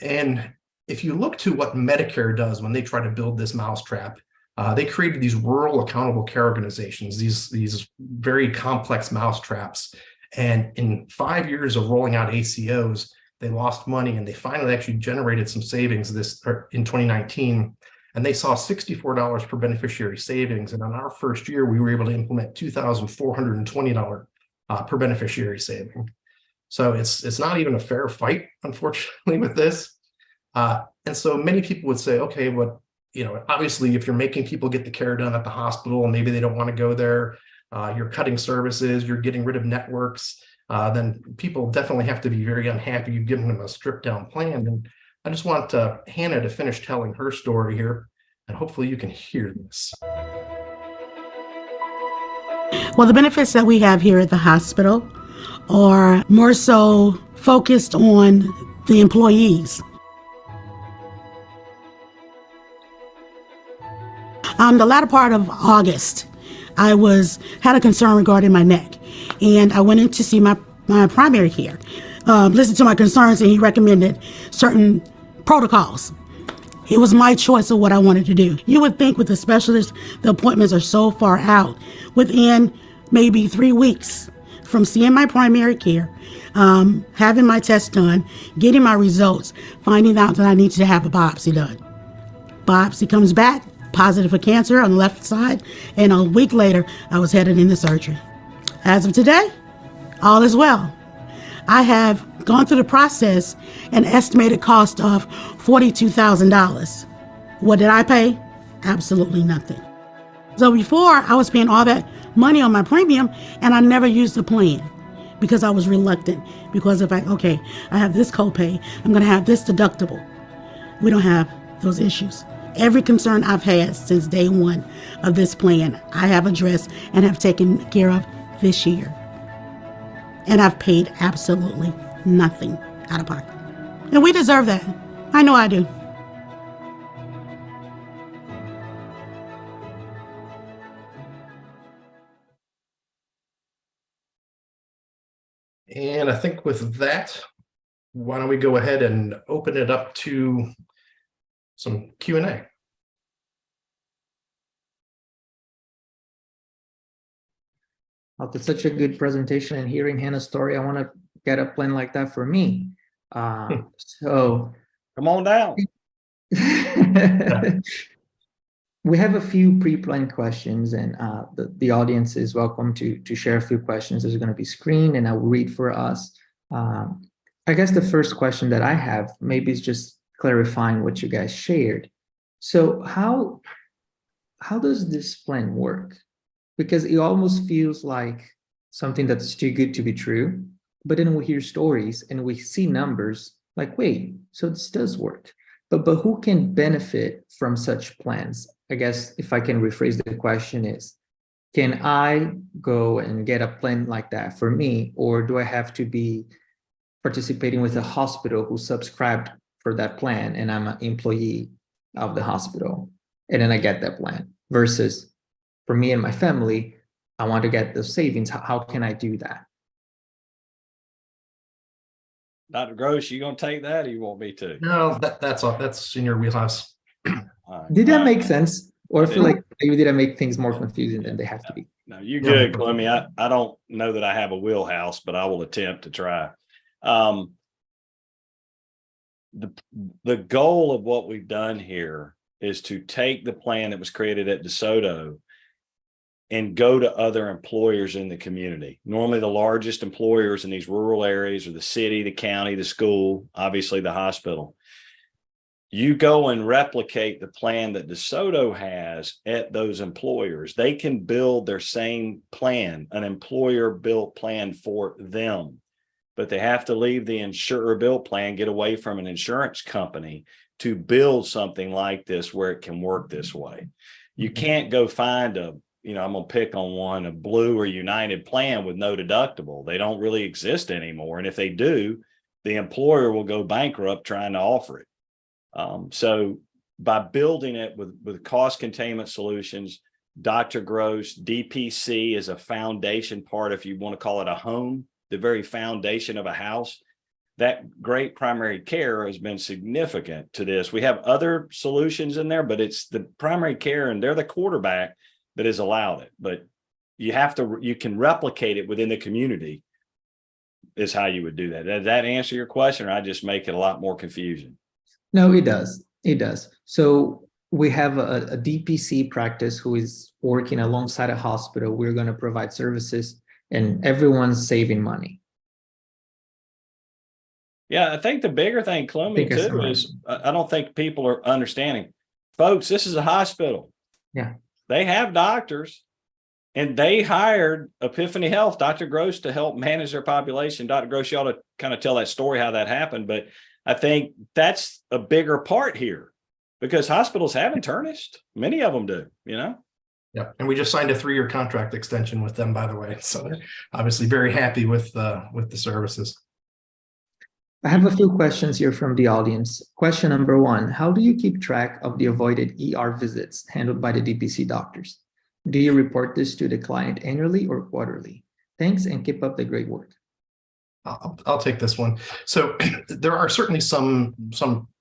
[SPEAKER 10] And if you look to what Medicare does when they try to build this mousetrap, they created these rural accountable care organizations, these very complex mousetraps. And in 5 years of rolling out ACOs, they lost money, and they finally actually generated some savings in 2019. And they saw $64 per beneficiary savings. And on our first year, we were able to implement $2,420 per beneficiary saving. So it's not even a fair fight, unfortunately, with this. And so many people would say, okay, well, you know, obviously, if you're making people get the care done at the hospital and maybe they don't want to go there, you're cutting services, you're getting rid of networks, then people definitely have to be very unhappy you've given them a stripped down plan. And I just want Hannah to finish telling her story here, and hopefully you can hear this.
[SPEAKER 6] Well, the benefits that we have here at the hospital are more so focused on the employees. The latter part of August, I had a concern regarding my neck, and I went in to see my primary care. Listened to my concerns, and he recommended certain protocols. It was my choice of what I wanted to do. You would think with a specialist, the appointments are so far out. Within maybe 3 weeks from seeing my primary care, having my test done, getting my results, finding out that I needed to have a biopsy done. Biopsy comes back, positive for cancer on the left side, and a week later, I was headed into surgery. As of today, all is well. I have gone through the process, an estimated cost of $42,000. What did I pay? Absolutely nothing. So before, I was paying all that money on my premium, and I never used the plan because I was reluctant. Because if I have this copay, I'm going to have this deductible. We don't have those issues. Every concern I've had since day one of this plan, I have addressed and have taken care of this year. And I've paid absolutely nothing out of pocket. And we deserve that. I know I do.
[SPEAKER 10] And I think with that, why don't we go ahead and open it up to some Q&A.
[SPEAKER 1] That's such a good presentation, and hearing Hannah's story, I want to get a plan like that for me. So
[SPEAKER 2] come on down.
[SPEAKER 1] We have a few pre-planned questions, and the audience is welcome to share a few questions. There's going to be screened, and I will read for us. I guess the first question that I have maybe is just clarifying what you guys shared. So how does this plan work? Because it almost feels like something that's too good to be true. But then we hear stories and we see numbers like, wait, so this does work. But who can benefit from such plans? I guess if I can rephrase the question is, can I go and get a plan like that for me, or do I have to be participating with a hospital who subscribed for that plan and I'm an employee of the hospital and then I get that plan? Versus for me and my family, I want to get the savings. How can I do that?
[SPEAKER 2] Dr. Gross, you gonna take that or you want me to?
[SPEAKER 10] No, that's all. That's in your wheelhouse.
[SPEAKER 2] All right.
[SPEAKER 1] Did that make sense? Or I feel
[SPEAKER 2] did.
[SPEAKER 1] like maybe did I make things more confusing than they have to be?
[SPEAKER 2] No, you good, Clemmy. I don't know that I have a wheelhouse, but I will attempt to try. The goal of what we've done here is to take the plan that was created at DeSoto and go to other employers in the community. Normally the largest employers in these rural areas are the city, the county, the school, obviously the hospital. You go and replicate the plan that DeSoto has at those employers. They can build their same plan, an employer built plan for them, but they have to leave the insurer built plan, get away from an insurance company to build something like this where it can work this way. You can't go find I'm going to pick on one, a Blue or United plan with no deductible. They don't really exist anymore. And if they do, the employer will go bankrupt trying to offer it. So by building it with cost containment solutions, Dr. Gross, DPC is a foundation part, if you want to call it a home, the very foundation of a house. That great primary care has been significant to this. We have other solutions in there, but it's the primary care and they're the quarterback that has allowed it. But you can replicate it within the community is how you would do that. Does that answer your question, or I just make it a lot more confusing?
[SPEAKER 1] No, it does. It does. So we have a DPC practice who is working alongside a hospital. We're going to provide services and everyone's saving money.
[SPEAKER 2] Yeah, I think the bigger thing, Clemmy, too, is I don't think people are understanding. Folks, this is a hospital.
[SPEAKER 1] Yeah.
[SPEAKER 2] They have doctors and they hired Epiphany Health, Dr. Gross, to help manage their population. Dr. Gross, you ought to kind of tell that story, how that happened. But I think that's a bigger part here because hospitals have internists. Many of them do, Yeah.
[SPEAKER 10] And we just signed a 3-year contract extension with them, by the way. So they're obviously very happy with the services.
[SPEAKER 1] I have a few questions here from the audience. Question number 1, how do you keep track of the avoided ER visits handled by the DPC doctors? Do you report this to the client annually or quarterly? Thanks and keep up the great work.
[SPEAKER 10] I'll take this one. So there are certainly some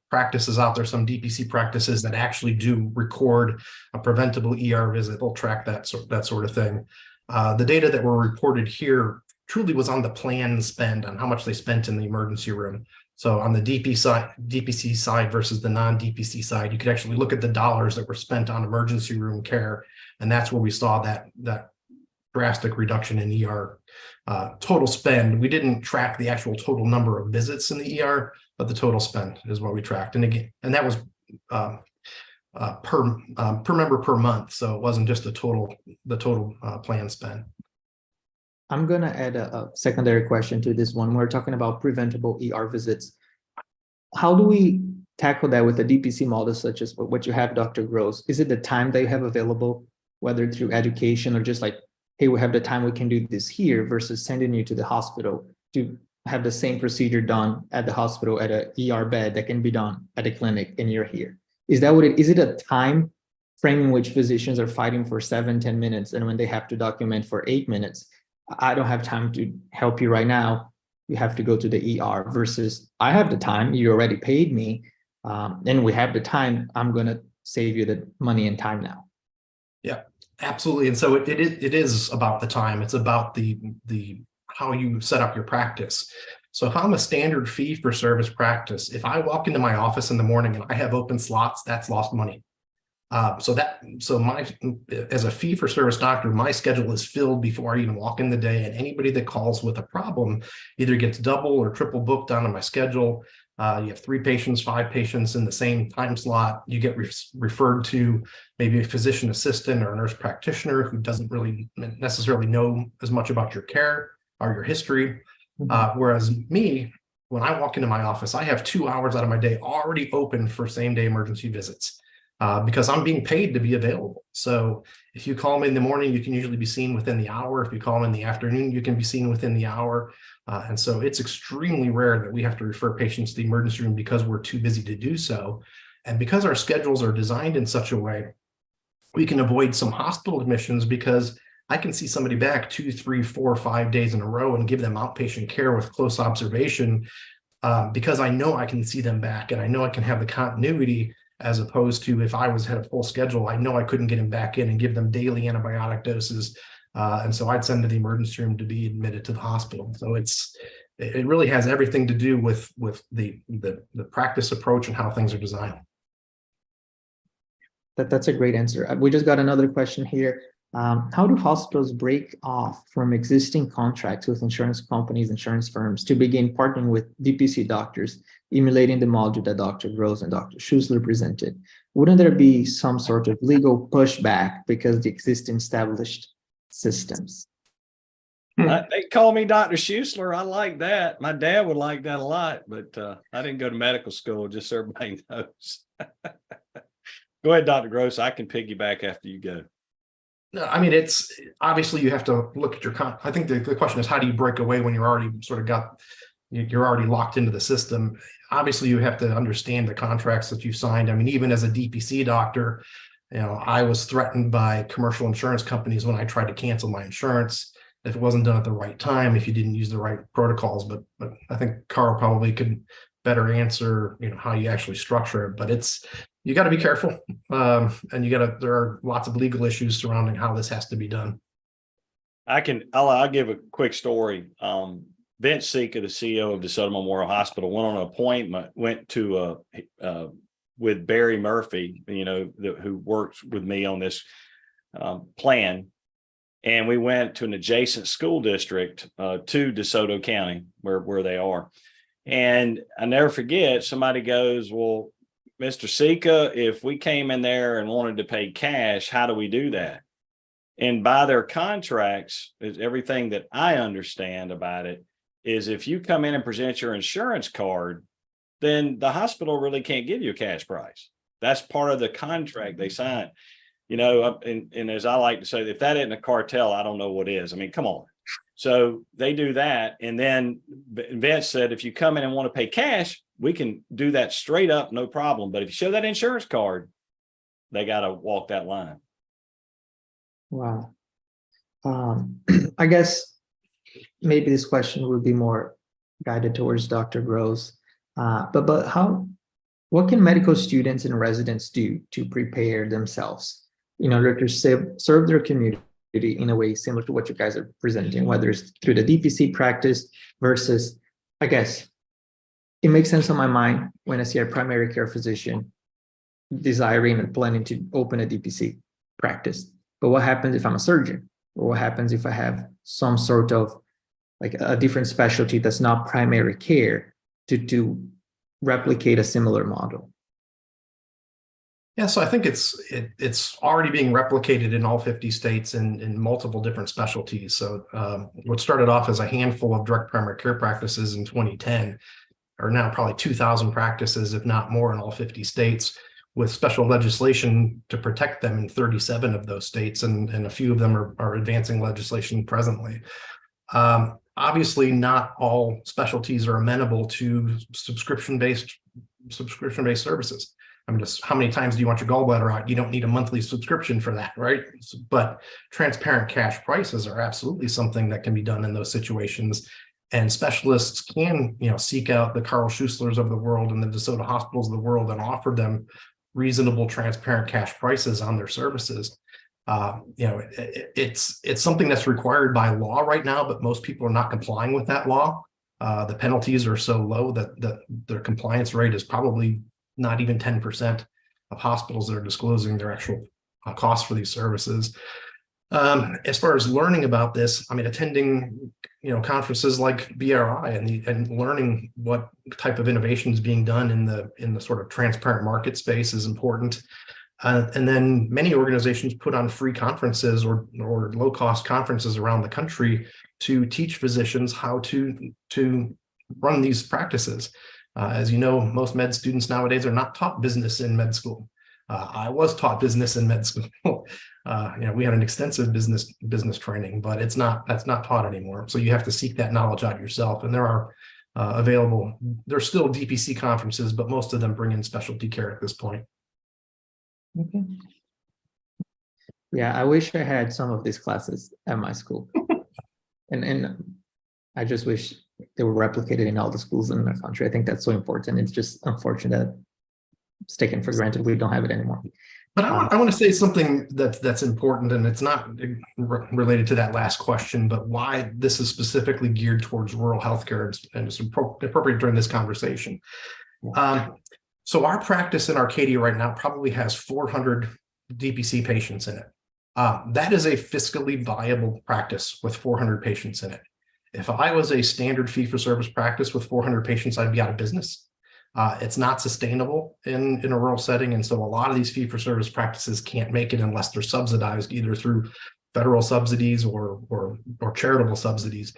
[SPEAKER 10] practices out there, some DPC practices that actually do record a preventable ER visit. They'll track that sort of thing. The data that were reported here truly was on the plan spend, on how much they spent in the emergency room. So on the DPC side versus the non-DPC side, you could actually look at the dollars that were spent on emergency room care, and that's where we saw that drastic reduction in ER total spend. We didn't track the actual total number of visits in the ER, but the total spend is what we tracked. And again, and that was per member per month, so it wasn't just the total plan spend.
[SPEAKER 1] I'm going to add a secondary question to this one. We're talking about preventable ER visits. How do we tackle that with a DPC model such as what you have, Dr. Gross? Is it the time that you have available, whether through education or just like, hey, we have the time we can do this here versus sending you to the hospital to have the same procedure done at the hospital at an ER bed that can be done at a clinic and you're here? Is that what it is? It a time frame in which physicians are fighting for 7-10 minutes and when they have to document for 8 minutes? I don't have time to help you right now. You have to go to the ER versus I have the time. You already paid me. And we have the time. I'm going to save you the money and time now.
[SPEAKER 10] Yeah, absolutely. And so it is about the time. It's about the how you set up your practice. So if I'm a standard fee for service practice, if I walk into my office in the morning and I have open slots, that's lost money. As a fee-for-service doctor, my schedule is filled before I even walk in the day, and anybody that calls with a problem either gets double or triple booked onto my schedule. You have 3 patients, 5 patients in the same time slot. You get referred to maybe a physician assistant or a nurse practitioner who doesn't really necessarily know as much about your care or your history. Whereas me, when I walk into my office, I have 2 hours out of my day already open for same-day emergency visits. Because I'm being paid to be available. So if you call me in the morning, you can usually be seen within the hour. If you call me in the afternoon, you can be seen within the hour. And so it's extremely rare that we have to refer patients to the emergency room because we're too busy to do so. And because our schedules are designed in such a way, we can avoid some hospital admissions because I can see somebody back 2, 3, 4, 5 days in a row and give them outpatient care with close observation because I know I can see them back and I know I can have the continuity, as opposed to if I had a full schedule, I know I couldn't get them back in and give them daily antibiotic doses. And so I'd send to the emergency room to be admitted to the hospital. So it really has everything to do with the practice approach and how things are designed.
[SPEAKER 1] That's a great answer. We just got another question here. How do hospitals break off from existing contracts with insurance companies, insurance firms to begin partnering with DPC doctors, emulating the model that Dr. Gross and Dr. Schuessler presented? Wouldn't there be some sort of legal pushback because the existing established systems?
[SPEAKER 2] They call me Dr. Schuessler. I like that. My dad would like that a lot, but I didn't go to medical school, just so everybody knows. Go ahead, Dr. Gross. I can piggyback after you go.
[SPEAKER 10] No, I mean, it's obviously you have to look at your I think the question is, how do you break away when you're already you're already locked into the system? Obviously, you have to understand the contracts that you've signed. I mean, even as a DPC doctor, I was threatened by commercial insurance companies when I tried to cancel my insurance if it wasn't done at the right time, if you didn't use the right protocols. But I think Carl probably could better answer, how you actually structure it. But you got to be careful, and there are lots of legal issues surrounding how this has to be done.
[SPEAKER 2] I'll give a quick story. Vince Sika, the CEO of DeSoto Memorial Hospital, went on an appointment, with Barry Murphy, who works with me on this plan. And we went to an adjacent school district to DeSoto County, where they are. And I never forget, somebody goes, well, Mr. Sika, if we came in there and wanted to pay cash, how do we do that? And by their contracts, everything that I understand about it is if you come in and present your insurance card, then the hospital really can't give you a cash price. That's part of the contract they sign. And as I like to say, if that isn't a cartel, I don't know what is. I mean, come on. So they do that. And then Vince said, if you come in and want to pay cash, we can do that straight up, no problem. But if you show that insurance card, they got to walk that line.
[SPEAKER 1] Wow. I guess maybe this question would be more guided towards Dr. Gross. But what can medical students and residents do to prepare themselves in order to serve their community in a way similar to what you guys are presenting, whether it's through the DPC practice versus, I guess, it makes sense on my mind when I see a primary care physician desiring and planning to open a DPC practice. But what happens if I'm a surgeon? Or what happens if I have some sort of like a different specialty that's not primary care to replicate a similar model?
[SPEAKER 10] Yeah, so I think it's already being replicated in all 50 states in multiple different specialties. So what started off as a handful of direct primary care practices in 2010 are now probably 2,000 practices, if not more, in all 50 states, with special legislation to protect them in 37 of those states, and a few of them are advancing legislation presently. Obviously, not all specialties are amenable to subscription-based services. I mean, just how many times do you want your gallbladder out? You don't need a monthly subscription for that, right? But transparent cash prices are absolutely something that can be done in those situations. And specialists can, seek out the Carl Schuesslers of the world and the DeSoto hospitals of the world and offer them reasonable, transparent cash prices on their services. It's something that's required by law right now, but most people are not complying with that law. The penalties are so low that their compliance rate is probably not even 10%. hospitals that are disclosing their actual costs for these services. As far as learning about this, I mean, attending, conferences like BRI and learning what type of innovation is being done in the sort of transparent market space is important. And then many organizations put on free conferences or low-cost conferences around the country to teach physicians how to run these practices. As you know, most med students nowadays are not taught business in med school. I was taught business in med school. We had an extensive business training, but that's not taught anymore. So you have to seek that knowledge out yourself. And there are there's still DPC conferences, but most of them bring in specialty care at this point.
[SPEAKER 1] Okay. Yeah, I wish I had some of these classes at my school. and I just wish they were replicated in all the schools in the country. I think that's so important. It's just unfortunate that it's taken for granted we don't have it anymore.
[SPEAKER 10] But I want to say something that's important, and it's not related to that last question, but why this is specifically geared towards rural healthcare and it's appropriate during this conversation. So our practice in Arcadia right now probably has 400 DPC patients in it. That is a fiscally viable practice with 400 patients in it. If I was a standard fee-for-service practice with 400 patients, I'd be out of business. It's not sustainable in a rural setting. And so a lot of these fee-for-service practices can't make it unless they're subsidized either through federal subsidies or charitable subsidies.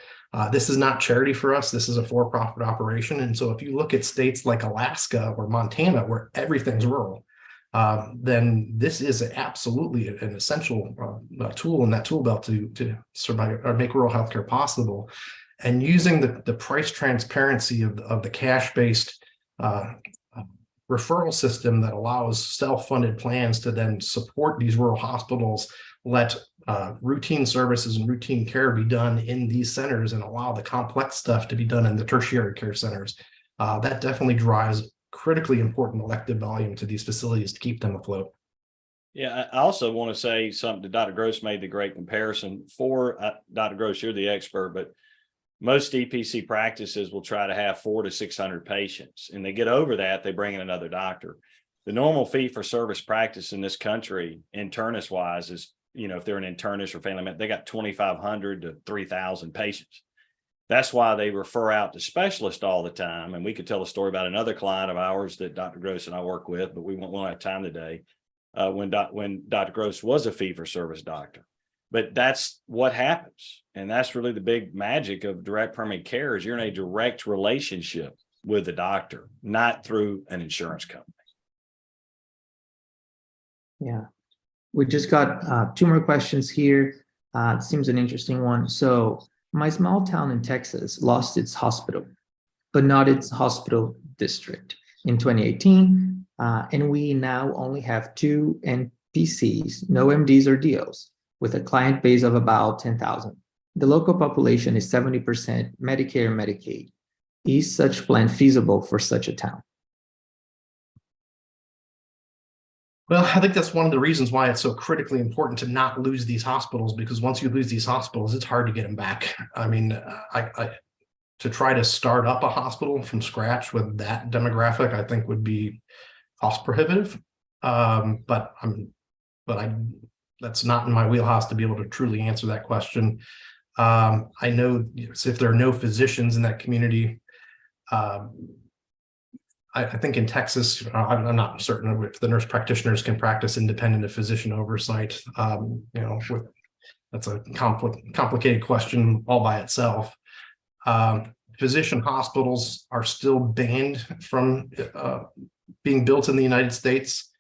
[SPEAKER 10] This is not charity for us. This is a for-profit operation. And so if you look at states like Alaska or Montana, where everything's rural, then this is absolutely an essential tool in that tool belt to survive or make rural healthcare possible. And using the price transparency of the cash-based referral system that allows self-funded plans to then support these rural hospitals, let routine services and routine care be done in these centers and allow the complex stuff to be done in the tertiary care centers. That definitely drives critically important elective volume to these facilities to keep them afloat.
[SPEAKER 2] Yeah, I also want to say something. Dr. Gross made the great comparison for Dr. Gross, you're the expert, but most DPC practices will try to have 400 to 600 patients, and they get over that, they bring in another doctor. The normal fee for service practice in this country, internist wise, is, if they're an internist or family member, they got 2,500 to 3,000 patients. That's why they refer out to specialists all the time. And we could tell a story about another client of ours that Dr. Gross and I work with, but we won't have time today, when Dr. Gross was a fee-for-service doctor. But that's what happens. And that's really the big magic of direct primary care is you're in a direct relationship with the doctor, not through an insurance company.
[SPEAKER 1] Yeah. We just got 2 more questions here. It seems an interesting one. So my small town in Texas lost its hospital, but not its hospital district in 2018. And we now only have 2 NPCs, no MDs or DOs, with a client base of about 10,000. The local population is 70% Medicare and Medicaid. Is such plan feasible for such a town?
[SPEAKER 10] Well, I think that's one of the reasons why it's so critically important to not lose these hospitals, because once you lose these hospitals, it's hard to get them back. I mean, to try to start up a hospital from scratch with that demographic, I think would be cost prohibitive. But that's not in my wheelhouse to be able to truly answer that question. I know if there are no physicians in that community, I think in Texas, I'm not certain if the nurse practitioners can practice independent of physician oversight. That's a complicated question all by itself. Physician hospitals are still banned from being built in the United States.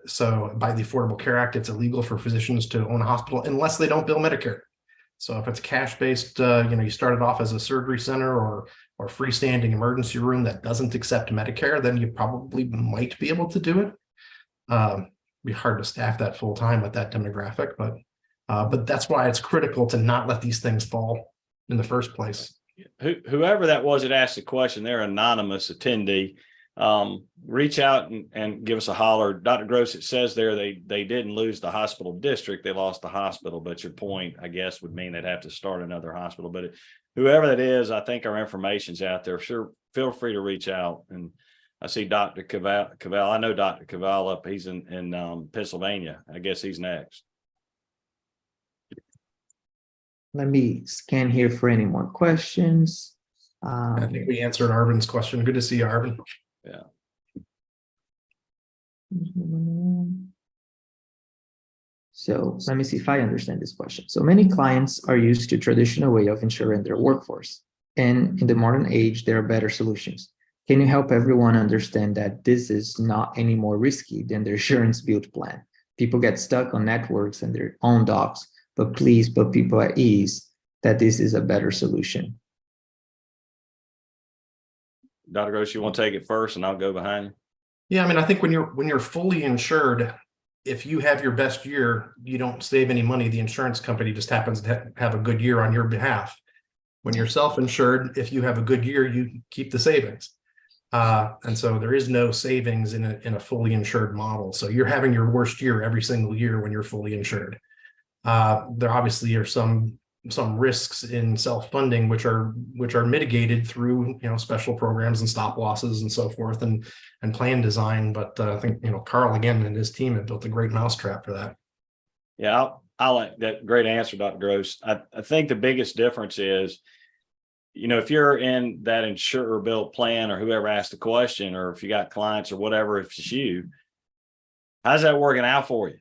[SPEAKER 10] So by the Affordable Care Act, it's illegal for physicians to own a hospital unless they don't bill Medicare. So if it's cash-based, you started off as a surgery center or freestanding emergency room that doesn't accept Medicare, then you probably might be able to do it. Be hard to staff that full time with that demographic, but that's why it's critical to not let these things fall in the first place.
[SPEAKER 2] Whoever that was that asked the question, they're an anonymous attendee. Reach out and give us a holler. Dr. Gross, it says there they didn't lose the hospital district, they lost the hospital, but your point, I guess, would mean they'd have to start another hospital. But whoever that is, I think our information's out there. Sure, feel free to reach out. And I see Dr. Cavell. I know Dr. Cavell up. He's in Pennsylvania. I guess he's next.
[SPEAKER 1] Let me scan here for any more questions.
[SPEAKER 10] I think we answered Arvin's question. Good to see you, Arvin.
[SPEAKER 2] Yeah.
[SPEAKER 1] So let me see if I understand this question. So many clients are used to traditional way of insuring their workforce, and in the modern age, there are better solutions. Can you help everyone understand that this is not any more risky than the insurance build plan? People get stuck on networks and their own docs, but please put people at ease that this is a better solution.
[SPEAKER 2] Dr. Gross, you want to take it first and I'll go behind you?
[SPEAKER 10] Yeah, I mean, I think when you're fully insured, if you have your best year, you don't save any money. The insurance company just happens to have a good year on your behalf. When you're self-insured, if you have a good year, you keep the savings. And so there is no savings in a fully insured model. So you're having your worst year every single year when you're fully insured. There obviously are some risks in self-funding, which are mitigated through, special programs and stop losses and so forth, and plan design. But I think, Carl again and his team have built a great mousetrap for that.
[SPEAKER 2] Yeah, I like that. Great answer, Dr. Gross. I think the biggest difference is, if you're in that insurer built plan, or whoever asked the question, or if you got clients or whatever, if it's you, how's that working out for you?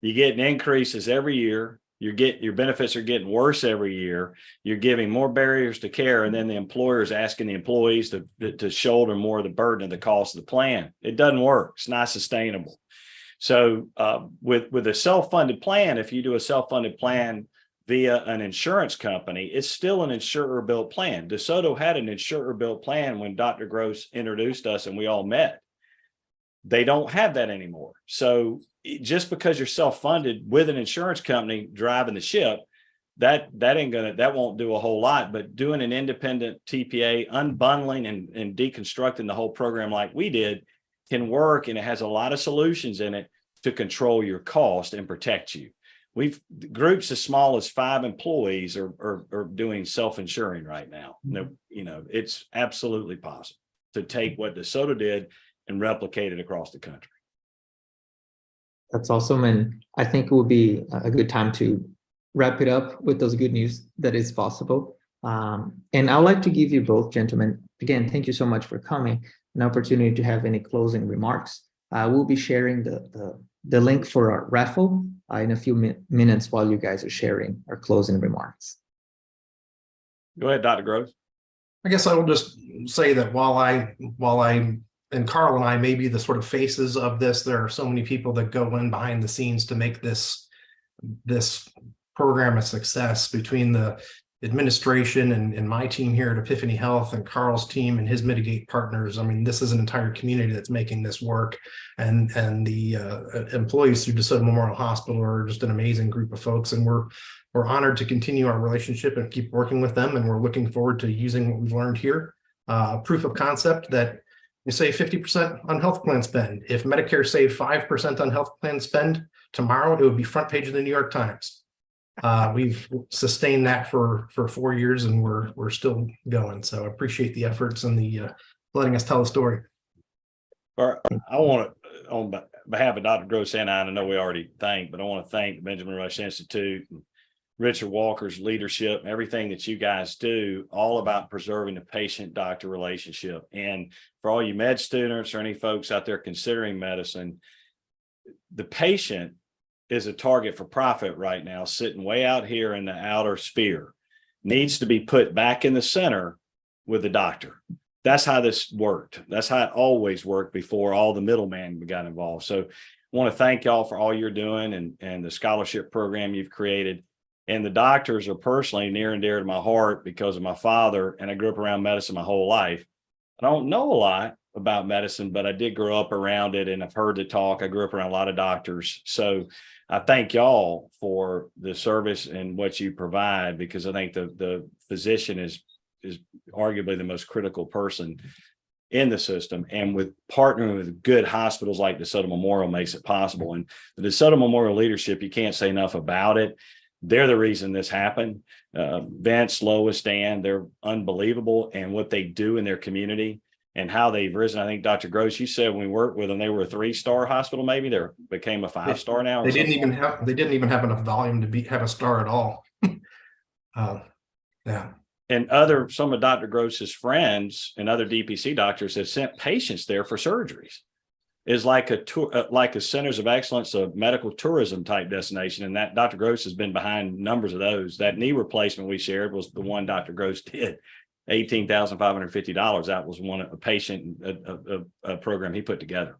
[SPEAKER 2] You're getting increases every year. Your benefits are getting worse every year. You're giving more barriers to care, and then the employer is asking the employees to shoulder more of the burden of the cost of the plan. It doesn't work. It's not sustainable. So with a self-funded plan, if you do a self-funded plan via an insurance company, it's still an insurer-built plan. DeSoto had an insurer-built plan when Dr. Gross introduced us and we all met. They don't have that anymore. So just because you're self-funded with an insurance company driving the ship, that won't do a whole lot. But doing an independent TPA, unbundling and deconstructing the whole program like we did can work, and it has a lot of solutions in it to control your cost and protect you. Groups as small as 5 employees are doing self-insuring right now. It's absolutely possible to take what DeSoto did and replicate it across the country.
[SPEAKER 1] That's awesome. And I think it will be a good time to wrap it up with those good news that is possible. And I'd like to give you both, gentlemen, again, thank you so much for coming, an opportunity to have any closing remarks. We'll be sharing the link for our raffle in a few minutes while you guys are sharing our closing remarks.
[SPEAKER 2] Go ahead, Dr. Gross.
[SPEAKER 10] I guess I will just say that while I and Carl and I may be the sort of faces of this, there are so many people that go in behind the scenes to make this program a success, between the administration and my team here at Epiphany Health and Carl's team and his Mitigate partners. I mean, this is an entire community that's making this work, and the employees through DeSoto Memorial Hospital are just an amazing group of folks, and we're honored to continue our relationship and keep working with them, and we're looking forward to using what we've learned here. Proof of concept that you save 50% on health plan spend. If Medicare saved 5% on health plan spend tomorrow, it would be front page of the New York Times. We've sustained that for 4 years, and we're still going. So I appreciate the efforts and the letting us tell the story.
[SPEAKER 2] I want to, on behalf of Dr. Gross and I know we already thanked, but I want to thank the Benjamin Rush Institute, and Richard Walker's leadership, and everything that you guys do, all about preserving the patient-doctor relationship. And for all you med students or any folks out there considering medicine, the patient is a target for profit right now, sitting way out here in the outer sphere, needs to be put back in the center with the doctor. That's how this worked. That's how it always worked before all the middlemen got involved. So I want to thank y'all for all you're doing and the scholarship program you've created. And the doctors are personally near and dear to my heart because of my father, and I grew up around medicine my whole life. I don't know a lot about medicine, but I did grow up around it, and I've heard the talk. I grew up around a lot of doctors. So I thank y'all for the service and what you provide, because I think the physician is arguably the most critical person in the system, and with partnering with good hospitals like DeSoto Memorial makes it possible. And the DeSoto Memorial leadership, you can't say enough about it. They're the reason this happened. Vince, Lois, Dan, they're unbelievable, and what they do in their community and how they've risen. I think Dr. Gross, you said when we worked with them, they were a 3-star hospital, maybe they became a 5-star now.
[SPEAKER 10] They didn't even have enough volume to have a star at all. Yeah.
[SPEAKER 2] And some of Dr. Gross's friends and other DPC doctors have sent patients there for surgeries. Is like a centers of excellence, a medical tourism type destination. And that Dr. Gross has been behind numbers of those. That knee replacement we shared was the one Dr. Gross did, $18,550. That was a program he put together.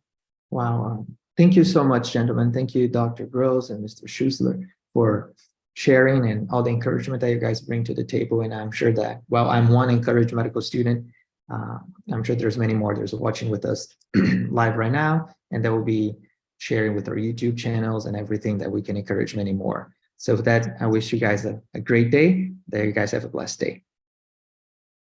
[SPEAKER 1] Wow. Thank you so much, gentlemen. Thank you, Dr. Gross and Mr. Schuessler, for sharing and all the encouragement that you guys bring to the table. And I'm sure that, well, I'm one encouraged medical student. I'm sure there's many more that's watching with us live right now, and that will be sharing with our YouTube channels and everything that we can encourage many more. So with that, I wish you guys a great day. There, you guys have a blessed day.